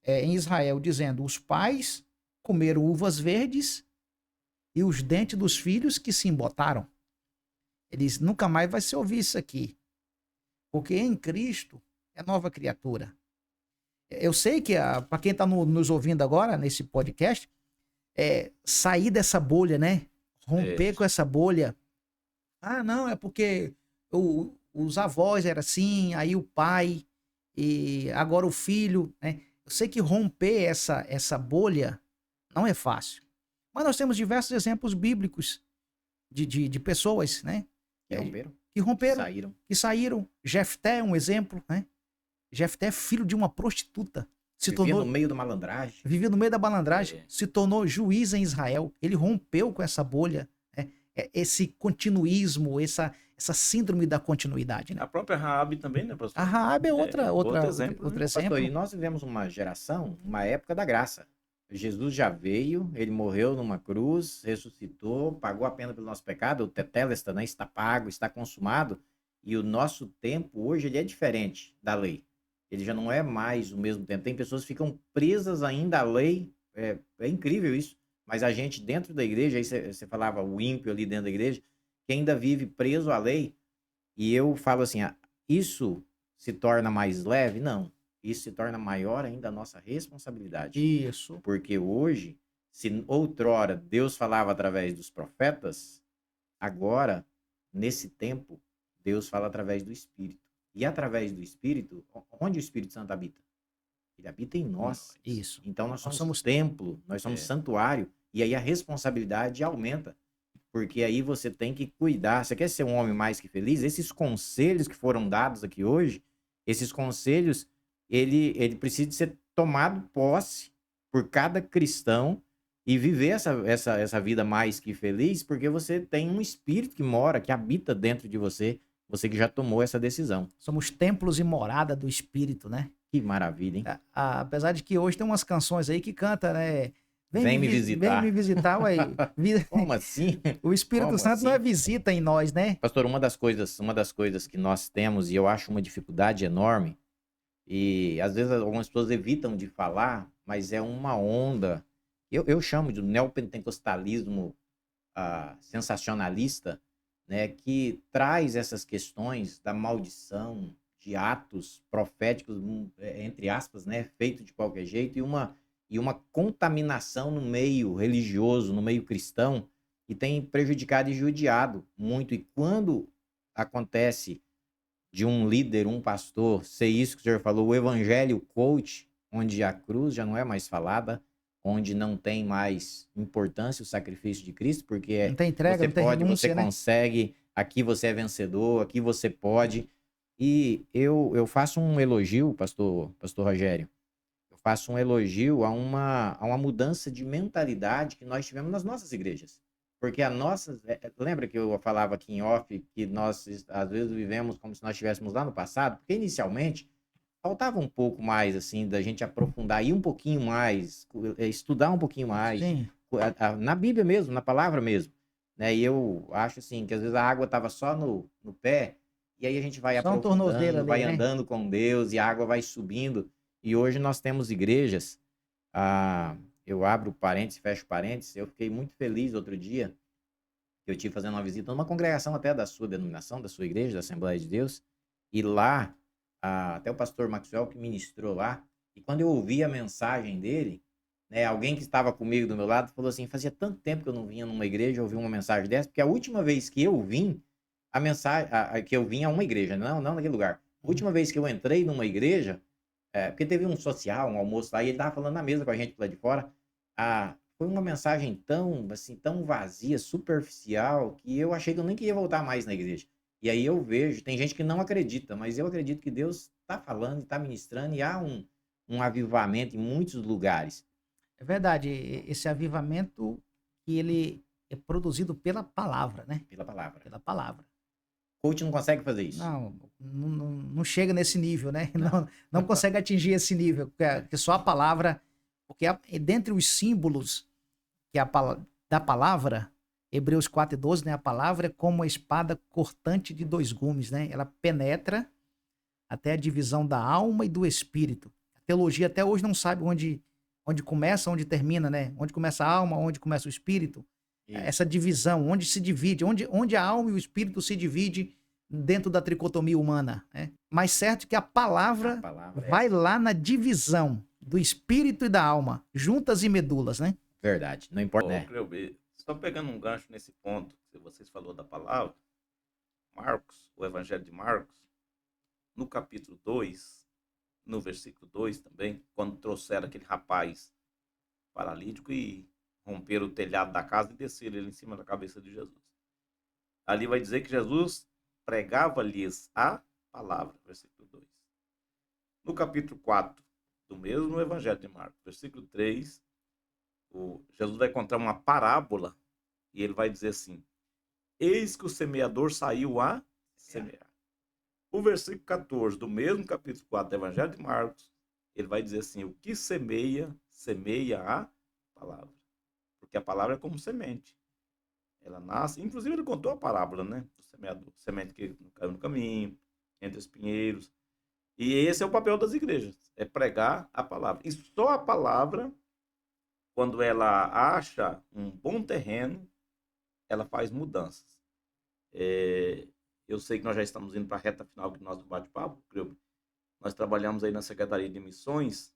em Israel, dizendo, os pais comeram uvas verdes e os dentes dos filhos que se embotaram. Ele diz, nunca mais vai se ouvir isso aqui. Porque em Cristo é nova criatura. Eu sei que, para quem está nos ouvindo agora, nesse podcast, sair dessa bolha, né? Romper com essa bolha. Ah, não, é porque os avós eram assim, aí o pai, e agora o filho, né? Eu sei que romper essa bolha não é fácil. Mas nós temos diversos exemplos bíblicos de pessoas, né?
Que romperam,
Que romperam,
saíram.
que saíram. Jefté é um exemplo, né? Jefté é filho de uma prostituta.
Vivia no meio da malandragem.
Vivia no meio da malandragem,
É.
se tornou juiz em Israel. Ele rompeu com essa bolha, né? Esse continuismo, essa síndrome da continuidade, né?
A própria Raabe também, né, pastor?
A Raabe é
outro exemplo,
outro
né?
exemplo.
Pastor, e nós vivemos uma geração, uma época da graça. Jesus já veio, ele morreu numa cruz, ressuscitou, pagou a pena pelo nosso pecado, o tetelestai, né, está pago, está consumado, e o nosso tempo hoje ele é diferente da lei. Ele já não é mais o mesmo tempo. Tem pessoas que ficam presas ainda à lei, é incrível isso, mas a gente dentro da igreja, aí você falava o ímpio ali dentro da igreja, que ainda vive preso à lei, e eu falo assim, isso se torna mais leve? Não. Isso se torna maior ainda a nossa responsabilidade.
Isso.
Porque hoje, se outrora Deus falava através dos profetas, agora, nesse tempo, Deus fala através do Espírito. E através do Espírito, onde o Espírito Santo habita? Ele habita em nós.
Isso.
Então nós
Nós
somos
somos
templo, nós somos santuário, e aí a responsabilidade aumenta. Porque aí você tem que cuidar. Você quer ser um homem mais que feliz? Esses conselhos que foram dados aqui hoje, esses conselhos, ele precisa ser tomado posse por cada cristão e viver essa vida mais que feliz, porque você tem um espírito que mora, que habita dentro de você, você que já tomou essa decisão.
Somos templos e morada do Espírito, né?
Que maravilha, hein?
Apesar de que hoje tem umas canções aí que canta, né?
Vem me visitar.
Vem me visitar, ué.
Como assim?
O Espírito
Como
Santo não é
assim?
visita em nós, né?
Pastor, uma das coisas que nós temos, e eu acho uma dificuldade enorme, e às vezes algumas pessoas evitam de falar, mas é uma onda, eu chamo de neopentecostalismo sensacionalista, né, que traz essas questões da maldição, de atos proféticos, entre aspas, né, feito de qualquer jeito, e uma contaminação no meio religioso, no meio cristão, que tem prejudicado e judiado muito. E quando acontece de um líder, um pastor, ser isso que o senhor falou, o evangelho coach, onde a cruz já não é mais falada, onde não tem mais importância o sacrifício de Cristo, porque
Não tem entrega,
você
não tem
pode,
renúncia,
você
né?
consegue, aqui você é vencedor, aqui você pode. E eu faço um elogio, pastor Rogério, eu faço um elogio a uma mudança de mentalidade que nós tivemos nas nossas igrejas. Porque a nossa. Lembra que eu falava aqui em off que nós, às vezes, vivemos como se nós estivéssemos lá no passado? Porque, inicialmente, faltava um pouco mais, assim, da gente aprofundar, ir um pouquinho mais, estudar um pouquinho mais,
Sim.
na Bíblia mesmo, na palavra mesmo. Né? E eu acho, assim, que às vezes a água estava só no pé, e aí a gente vai
Só um tornozeleiro
aprofundando,
ali,
vai
né?
andando com Deus, e a água vai subindo. E hoje nós temos igrejas. Eu abro parênteses, fecho parênteses. Eu fiquei muito feliz outro dia que eu tive fazendo uma visita numa congregação até da sua denominação, da sua igreja, da Assembleia de Deus. E lá, até o pastor Maxwell que ministrou lá. E quando eu ouvi a mensagem dele, né, alguém que estava comigo do meu lado falou assim: fazia tanto tempo que eu não vinha numa igreja ouvir uma mensagem dessa, porque a última vez que eu vim, a mensagem que eu vim a uma igreja, não naquele lugar. A última vez que eu entrei numa igreja, porque teve um social, um almoço lá, e ele estava falando na mesa com a gente lá de fora. Foi uma mensagem tão, assim, tão vazia, superficial, que eu achei que eu nem queria voltar mais na igreja. E aí eu vejo, tem gente que não acredita, mas eu acredito que Deus está falando, está ministrando, e há um avivamento em muitos lugares.
É verdade. Esse avivamento que ele é produzido pela palavra, né?
Pela palavra.
Pela palavra.
Coach não consegue fazer isso.
Não chega nesse nível, né? Não consegue atingir esse nível, porque só a palavra, porque dentre os símbolos da palavra, Hebreus 4:12, né? A palavra é como uma espada cortante de dois gumes, né? Ela penetra até a divisão da alma e do espírito. A teologia até hoje não sabe onde começa, onde termina, né? Onde começa a alma, onde começa o espírito.
Isso.
Essa divisão, onde se divide, onde a alma e o espírito se divide dentro da tricotomia humana, né? Mas certo que a palavra vai lá na divisão do espírito e da alma, juntas e medulas, né?
Verdade, não importa, né?
Cleuber, só pegando um gancho nesse ponto que vocês falou da palavra, Marcos, o Evangelho de Marcos, no capítulo 2, no versículo 2 também, quando trouxeram aquele rapaz paralítico e romperam o telhado da casa e desceram ele em cima da cabeça de Jesus. Ali vai dizer que Jesus pregava-lhes a palavra, versículo 2. No capítulo 4 do mesmo Evangelho de Marcos, versículo 3, Jesus vai contar uma parábola e ele vai dizer assim: eis que o semeador saiu a semear. O versículo 14 do mesmo capítulo 4 do Evangelho de Marcos, ele vai dizer assim: o que semeia, semeia a palavra. Porque a palavra é como semente. Ela nasce, inclusive ele contou a parábola, né? Do semeador, semente que caiu no caminho, entre os pinheiros. E esse é o papel das igrejas, é pregar a palavra. E só a palavra, quando ela acha um bom terreno, ela faz mudanças. Eu sei que nós já estamos indo para a reta final do nosso bate-papo. Nós trabalhamos aí na Secretaria de Missões.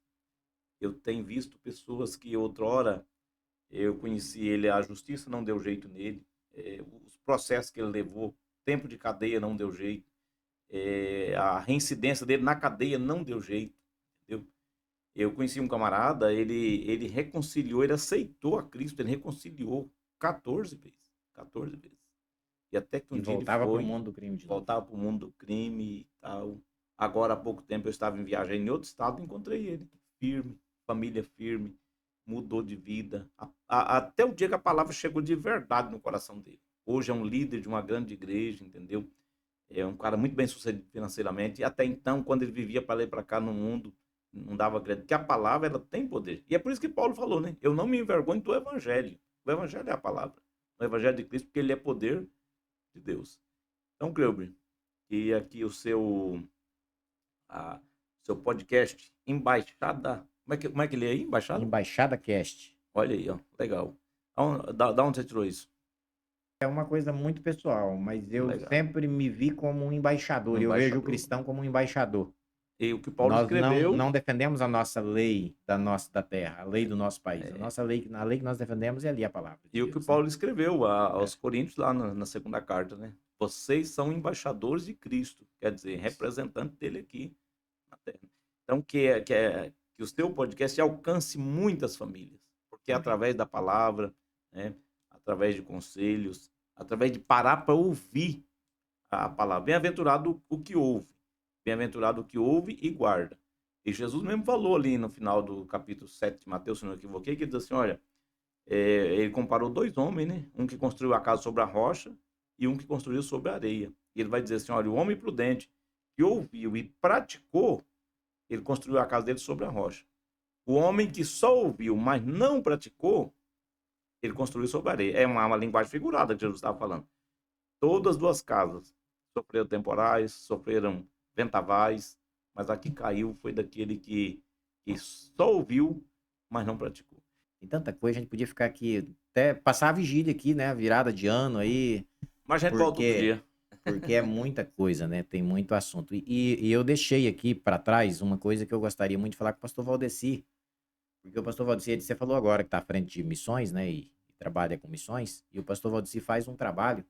Eu tenho visto pessoas que outrora eu conheci ele, a justiça não deu jeito nele, os processos que ele levou, tempo de cadeia não deu jeito, a reincidência dele na cadeia não deu jeito, entendeu? Eu conheci um camarada, ele reconciliou, ele aceitou a Cristo, ele reconciliou 14 vezes, 14 vezes. E até que um dia ele
voltava para o mundo do crime de novo.
voltava para o mundo do crime e tal. Agora, há pouco tempo, eu estava em viagem em outro estado e encontrei ele, firme, família firme, mudou de vida, até o dia que a palavra chegou de verdade no coração dele. Hoje é um líder de uma grande igreja, entendeu? É um cara muito bem sucedido financeiramente, e até então, quando ele vivia para lá e para cá no mundo, não dava crédito, que a palavra ela tem poder. E é por isso que Paulo falou, né? Eu não me envergonho do evangelho. O evangelho é a palavra. O evangelho de Cristo, porque ele é poder de Deus. Então, Cleuber, e aqui o seu podcast, Embaixada. Como é que ele é aí? Embaixada?
Embaixada Cast.
Olha aí, ó. Legal. Da onde você tirou isso?
É uma coisa muito pessoal, mas eu
Legal.
sempre me vi como um embaixador. Eu vejo o cristão como um embaixador.
E o que Paulo
Nós
escreveu...
não defendemos a nossa lei da terra, a lei do nosso país. A lei que nós defendemos é ali a palavra de
E
Deus,
o que Paulo escreveu aos Coríntios lá na segunda carta, né? Vocês são embaixadores de Cristo, quer dizer, representante dele aqui na terra. Então, que o seu podcast alcance muitas famílias, porque é através da palavra, né? Através de conselhos, através de parar para ouvir a palavra. Bem-aventurado o que ouve. Bem-aventurado o que ouve e guarda. E Jesus mesmo falou ali no final do capítulo 7 de Mateus, se não me equivoquei, que ele diz assim, olha, ele comparou dois homens, né? Um que construiu a casa sobre a rocha e um que construiu sobre a areia. E ele vai dizer assim, olha, o homem prudente que ouviu e praticou, ele construiu a casa dele sobre a rocha. O homem que só ouviu, mas não praticou, ele construiu sobre a areia. É uma linguagem figurada que Jesus estava falando. Todas as duas casas sofreram temporais, sofreram ventavais, mas a que caiu foi daquele que só ouviu, mas não praticou.
Tem tanta coisa, a gente podia ficar aqui, até passar a vigília aqui, né? A virada de ano aí.
Mas a gente volta outro dia.
Porque é muita coisa, né? Tem muito assunto. E eu deixei aqui para trás uma coisa que eu gostaria muito de falar com o pastor Valdeci. Porque o pastor Valdeci, você falou agora que está à frente de missões, né? E trabalha com missões. E o pastor Valdeci faz um trabalho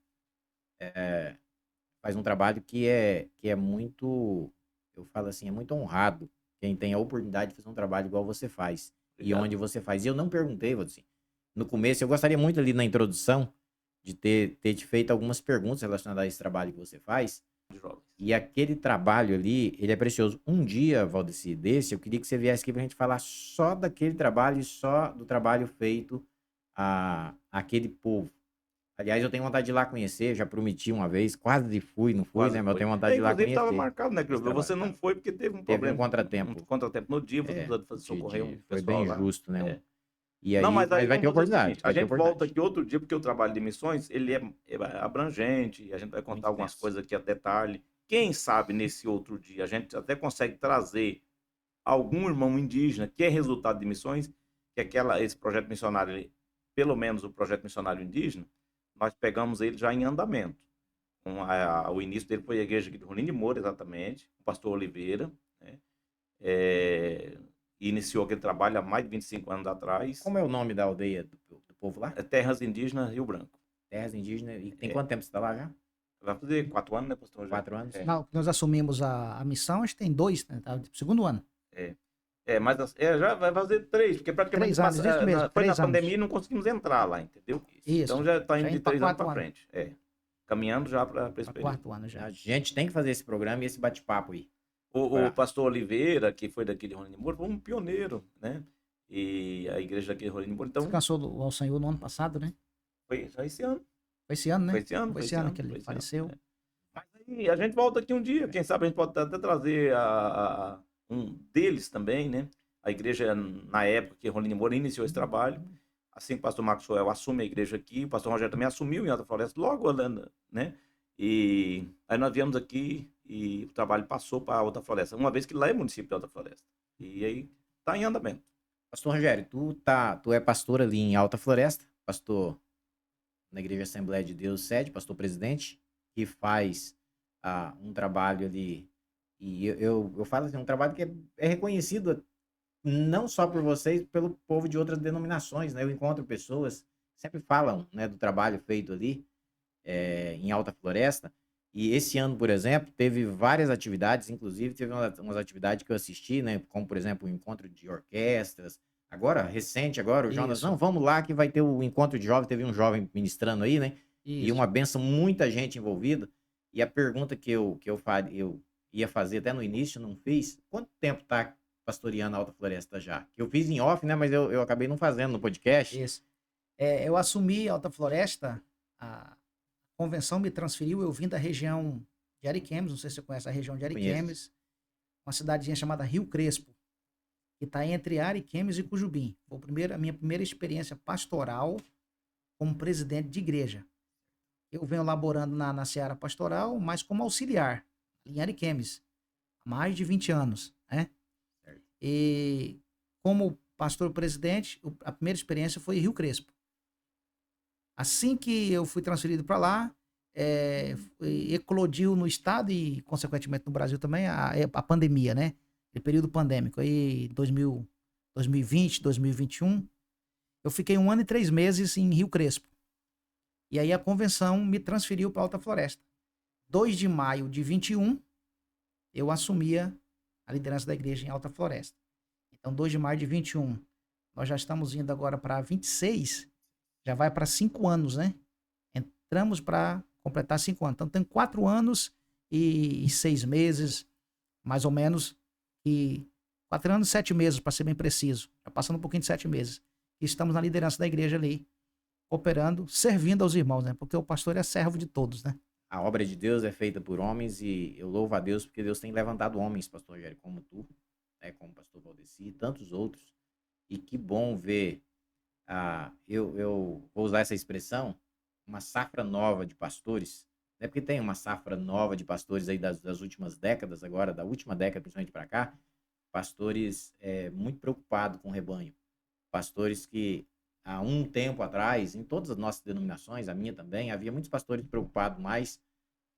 que é muito, eu falo assim, é muito honrado quem tem a oportunidade de fazer um trabalho igual você faz. Obrigado. E onde você faz. E eu não perguntei, Valdeci. No começo, eu gostaria muito ali na introdução de ter te feito algumas perguntas relacionadas a esse trabalho que você faz. E aquele trabalho ali, ele é precioso. Um dia, Valdeci, desse, eu queria que você viesse aqui pra gente falar só daquele trabalho e só do trabalho feito àquele povo. Aliás, eu tenho vontade de ir lá conhecer, já prometi uma vez, quase fui, não fui, né? Mas eu tenho vontade de ir lá conhecer.
Inclusive, estava marcado, né, Cleuber? Você não foi porque teve um problema.
Teve um contratempo.
Um contratempo no dia, você precisou fazer socorrer um pessoal
foi bem
lá.
Justo, né? E aí,
não, mas
vai ter oportunidade.
A gente volta aqui outro dia, porque o trabalho de missões, ele é abrangente, a gente vai contar algumas coisas aqui a detalhe. Quem sabe nesse outro dia a gente até consegue trazer algum irmão indígena que é resultado de missões, que esse projeto missionário, pelo menos o projeto missionário indígena, nós pegamos ele já em andamento. O início dele foi a igreja aqui do Rolim de Moura, exatamente, o pastor Oliveira, né? Iniciou aquele trabalho há mais de 25 anos atrás.
Como é o nome da aldeia do povo lá?
Terras Indígenas Rio Branco.
Terras Indígenas. E tem quanto tempo você está lá já?
Vai fazer 4 anos, né, pastor?
4 anos?
Não, nós assumimos a missão, acho que tem 2, né? Tá? Segundo ano.
Mas já vai fazer 3, porque praticamente
3 anos, isso mesmo,
foi na
3 anos.
pandemia e não conseguimos entrar lá, entendeu?
Isso.
Então já está
Já
indo de
indo pra
3 anos
4
para
anos.
frente. Caminhando já para esse
Para
período.
4 anos já.
A gente tem que fazer esse programa e esse bate-papo aí.
O pastor Oliveira, que foi daqui de Rolando de Moura, foi um pioneiro, né? E a igreja daqui de Rolando de Moura, então,
Descansou ao Senhor no ano passado, né?
foi só esse ano.
Foi esse ano, né?
Foi esse ano,
Foi esse ano que ele faleceu.
Mas aí a gente volta aqui um dia, quem sabe a gente pode até trazer um deles também, né? A igreja, na época que Rolando de Moura iniciou esse trabalho, assim que o pastor Marcos Joel assume a igreja aqui, o pastor Rogério também assumiu em Alta Floresta, logo, né? E aí nós viemos aqui e o trabalho passou para Alta Floresta, uma vez que lá é município de Alta Floresta. E aí tá em andamento.
Pastor Rogério, tu é pastor ali em Alta Floresta, pastor na Igreja Assembleia de Deus sede, pastor presidente, que faz um trabalho ali, e eu falo assim, um trabalho que é reconhecido não só por vocês, pelo povo de outras denominações, né? Eu encontro pessoas que sempre falam, né, do trabalho feito ali em Alta Floresta, e esse ano, por exemplo, teve várias atividades, inclusive teve umas atividades que eu assisti, né, como, por exemplo, o encontro de orquestras. Agora, recente, agora, o Jonas,
Isso.
não, vamos lá que vai ter o encontro de jovens, teve um jovem ministrando aí, né? E
Isso.
uma benção, muita gente envolvida. E a pergunta que eu ia fazer até no início, não fiz, quanto tempo tá pastoreando a Alta Floresta já? Que eu fiz em off, né, mas eu acabei não fazendo no podcast.
Isso. Eu assumi Alta Floresta, a convenção me transferiu, eu vim da região de Ariquemes, não sei se você conhece a região de Ariquemes, uma cidadezinha chamada Rio Crespo, que está entre Ariquemes e Cujubim. Foi a minha primeira experiência pastoral como presidente de igreja. Eu venho laborando na seara pastoral, mas como auxiliar, em Ariquemes, há mais de 20 anos, né?
Certo.
E como pastor presidente, a primeira experiência foi em Rio Crespo. Assim que eu fui transferido para lá, eclodiu no estado e, consequentemente, no Brasil também a pandemia, né? O período pandêmico. Aí, 2020, 2021, eu fiquei 1 ano e 3 meses em Rio Crespo. E aí a convenção me transferiu para Alta Floresta. 2 de maio de 21, eu assumia a liderança da igreja em Alta Floresta. Então, 2 de maio de 21, nós já estamos indo agora para 26, já vai para 5 anos, né? Entramos para completar 5 anos. Então, tem 4 anos e 6 meses, mais ou menos, e 4 anos e 7 meses, para ser bem preciso. Já passando um pouquinho de 7 meses. E estamos na liderança da igreja ali, operando, servindo aos irmãos, né? Porque o pastor é servo de todos, né?
A obra de Deus é feita por homens e eu louvo a Deus porque Deus tem levantado homens, pastor Rogério, como tu, né, como o pastor Valdeci e tantos outros. E que bom ver, eu vou usar essa expressão, uma safra nova de pastores, né, porque tem uma safra nova de pastores aí das últimas décadas, agora, da última década principalmente para cá, pastores muito preocupados com o rebanho, pastores que há um tempo atrás, em todas as nossas denominações, a minha também, havia muitos pastores preocupados mais,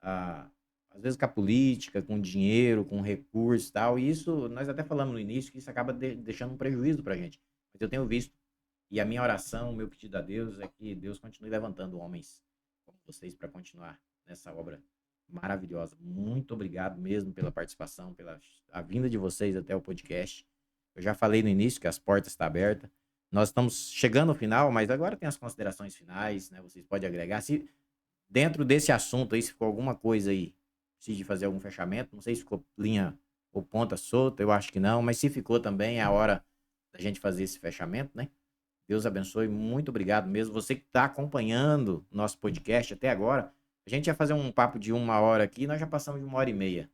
às vezes, com a política, com o dinheiro, com recursos e tal. E isso, nós até falamos no início, que isso acaba deixando um prejuízo para a gente. Mas eu tenho visto, e a minha oração, o meu pedido a Deus é que Deus continue levantando homens como vocês para continuar nessa obra maravilhosa. Muito obrigado mesmo pela participação, pela a vinda de vocês até o podcast. Eu já falei no início que as portas estão abertas. Nós estamos chegando ao final, mas agora tem as considerações finais, né? Vocês podem agregar. Se dentro desse assunto aí, se ficou alguma coisa aí, precisa de fazer algum fechamento, não sei se ficou linha ou ponta solta, eu acho que não, mas se ficou também, é a hora da gente fazer esse fechamento, né? Deus abençoe, muito obrigado mesmo. Você que está acompanhando nosso podcast até agora, a gente ia fazer um papo de 1 hora aqui, nós já passamos de 1h30.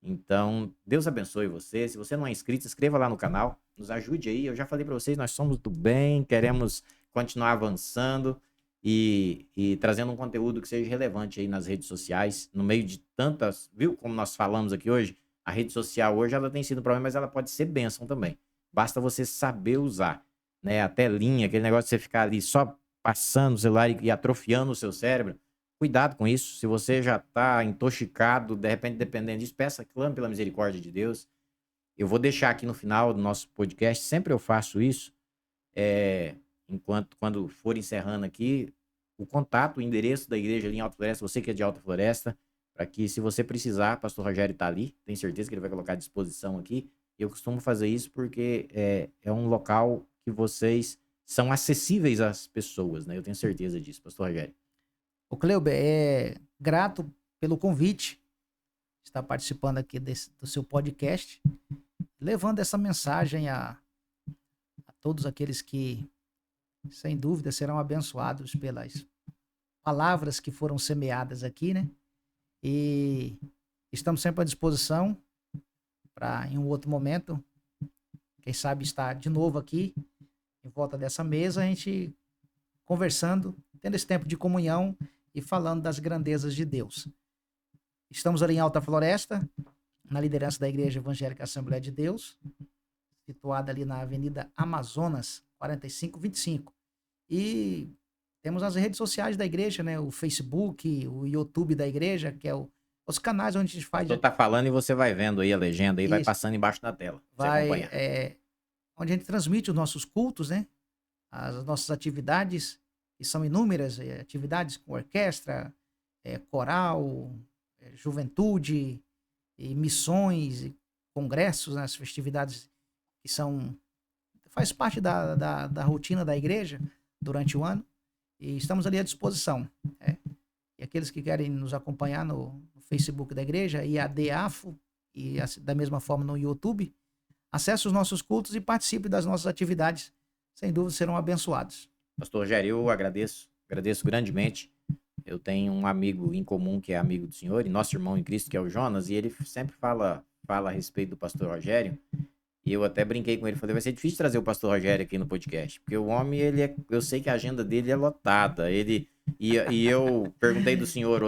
Então, Deus abençoe você. Se você não é inscrito, se inscreva lá no canal, nos ajude aí. Eu já falei para vocês, nós somos do bem, queremos continuar avançando e trazendo um conteúdo que seja relevante aí nas redes sociais, no meio de tantas, viu como nós falamos aqui hoje? A rede social hoje ela tem sido um problema, mas ela pode ser bênção também. Basta você saber usar, né? A telinha, aquele negócio de você ficar ali só passando o celular e atrofiando o seu cérebro. Cuidado com isso. Se você já está intoxicado, de repente, dependendo disso, peça, clame pela misericórdia de Deus. Eu vou deixar aqui no final do nosso podcast, sempre eu faço isso, quando for encerrando aqui, o contato, o endereço da igreja ali em Alta Floresta, você que é de Alta Floresta, para que, se você precisar, pastor Rogério está ali, tenho certeza que ele vai colocar à disposição aqui, Eu costumo fazer isso porque é um local que vocês são acessíveis às pessoas, né? Eu tenho certeza disso, pastor Rogério.
O Cleuber, grato pelo convite, estar participando aqui do seu podcast, levando essa mensagem a todos aqueles que, sem dúvida, serão abençoados pelas palavras que foram semeadas aqui, né? E estamos sempre à disposição para, em um outro momento, quem sabe estar de novo aqui, em volta dessa mesa, a gente conversando, tendo esse tempo de comunhão e falando das grandezas de Deus. Estamos ali em Alta Floresta, na liderança da Igreja Evangélica Assembleia de Deus, situada ali na Avenida Amazonas, 4525. E temos as redes sociais da igreja, né? O Facebook, o YouTube da igreja, que é os canais onde a gente faz...
O pastor tá falando e você vai vendo aí a legenda, aí vai
Isso.
passando embaixo da tela, pra você acompanhar.
Onde a gente transmite os nossos cultos, né? As nossas atividades, que são inúmeras, atividades com orquestra, coral, juventude, e missões, e congressos, né? As festividades que faz parte da rotina da igreja durante o ano, e estamos ali à disposição. E aqueles que querem nos acompanhar no Facebook da igreja, IADAFO, e da mesma forma no YouTube, acesse os nossos cultos e participe das nossas atividades. Sem dúvida serão abençoados.
Pastor Rogério, eu agradeço grandemente. Eu tenho um amigo em comum que é amigo do senhor, e nosso irmão em Cristo, que é o Jonas, e ele sempre fala a respeito do pastor Rogério. E eu até brinquei com ele, falei, vai ser difícil trazer o pastor Rogério aqui no podcast, porque o homem, eu sei que a agenda dele é lotada. E eu perguntei do senhor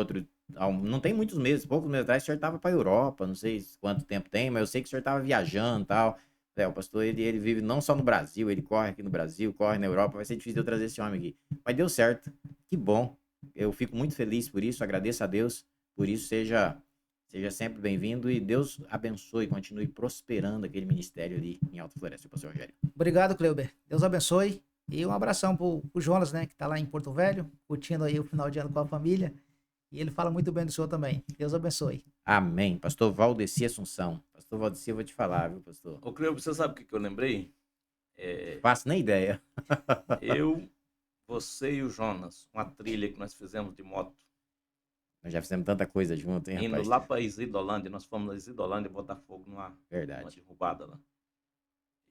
não tem muitos meses, poucos meses atrás, o senhor estava para a Europa, não sei quanto tempo tem, mas eu sei que o senhor estava viajando e tal. O pastor, ele vive não só no Brasil, ele corre aqui no Brasil, corre na Europa, vai ser difícil eu trazer esse homem aqui. Mas deu certo, que bom. Eu fico muito feliz por isso, agradeço a Deus por isso, seja sempre bem-vindo e Deus abençoe, continue prosperando aquele ministério ali em Alta Floresta, pastor Rogério.
Obrigado, Cleuber. Deus abençoe. E um abração pro Jonas, né, que tá lá em Porto Velho, curtindo aí o final de ano com a família. E ele fala muito bem do senhor também. Deus abençoe.
Amém. Pastor Valdeci Assunção. Pastor Valdeci, eu vou te falar, viu, pastor?
Ô, Cleuber, você sabe o que eu lembrei?
Faço nem ideia.
Você e o Jonas, uma trilha que nós fizemos de moto.
Nós já fizemos tanta coisa junto, hein,
Indo
rapaz?
lá para Isidolândia, nós fomos na Isidolândia botar fogo numa derrubada lá.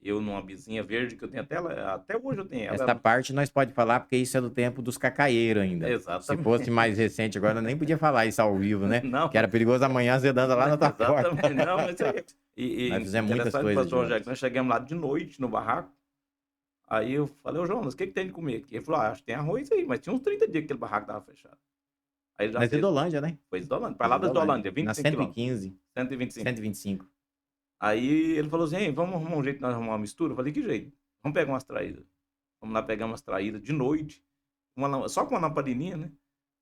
Eu numa bizinha verde, que eu tenho até hoje eu tenho ela.
Essa parte nós pode falar, porque isso é do tempo dos cacaeiros ainda.
Exatamente.
Se fosse mais recente agora, eu nem podia falar isso ao vivo, né?
Não.
Que era perigoso amanhã, você dando lá na tua porta.
Exatamente. Não, mas
nós fizemos muitas coisas juntos.
Nós chegamos lá de noite no barraco. Aí eu falei, ô Jonas, o que tem de comer aqui? Ele falou, acho que tem arroz aí, mas tinha uns 30 dias que aquele barraco tava fechado. Aí já
Mas Isidolândia, né?
Foi Isidolândia, para lá da Isidolândia, 25
na 115.
125.
125.
Aí ele falou assim, vamos arrumar um jeito de nós arrumar uma mistura? Eu falei, que jeito? Vamos pegar umas traídas. Vamos lá pegar umas traídas de noite, só com uma lampadinha, né?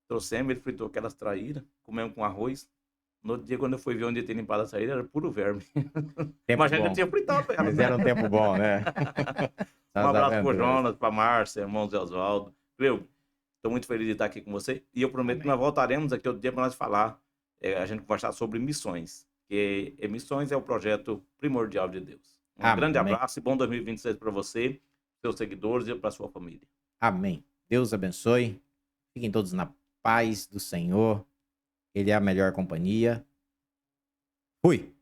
Trouxemos, ele fritou aquelas traídas, comemos com arroz. No outro dia, quando eu fui ver onde ia ter limpado a traída, era puro verme. Mas a gente já tinha fritado ela.
Mas era um tempo bom, né?
Um abraço pro Jonas, pra Márcia, irmão Zé Oswaldo. Cleuber, estou muito feliz de estar aqui com você. E eu prometo que nós voltaremos aqui outro dia para nós falar, a gente conversar sobre missões. Porque missões é o projeto primordial de Deus. Um grande abraço e bom 2026 para você, seus seguidores e para sua família.
Amém. Deus abençoe. Fiquem todos na paz do Senhor. Ele é a melhor companhia. Fui.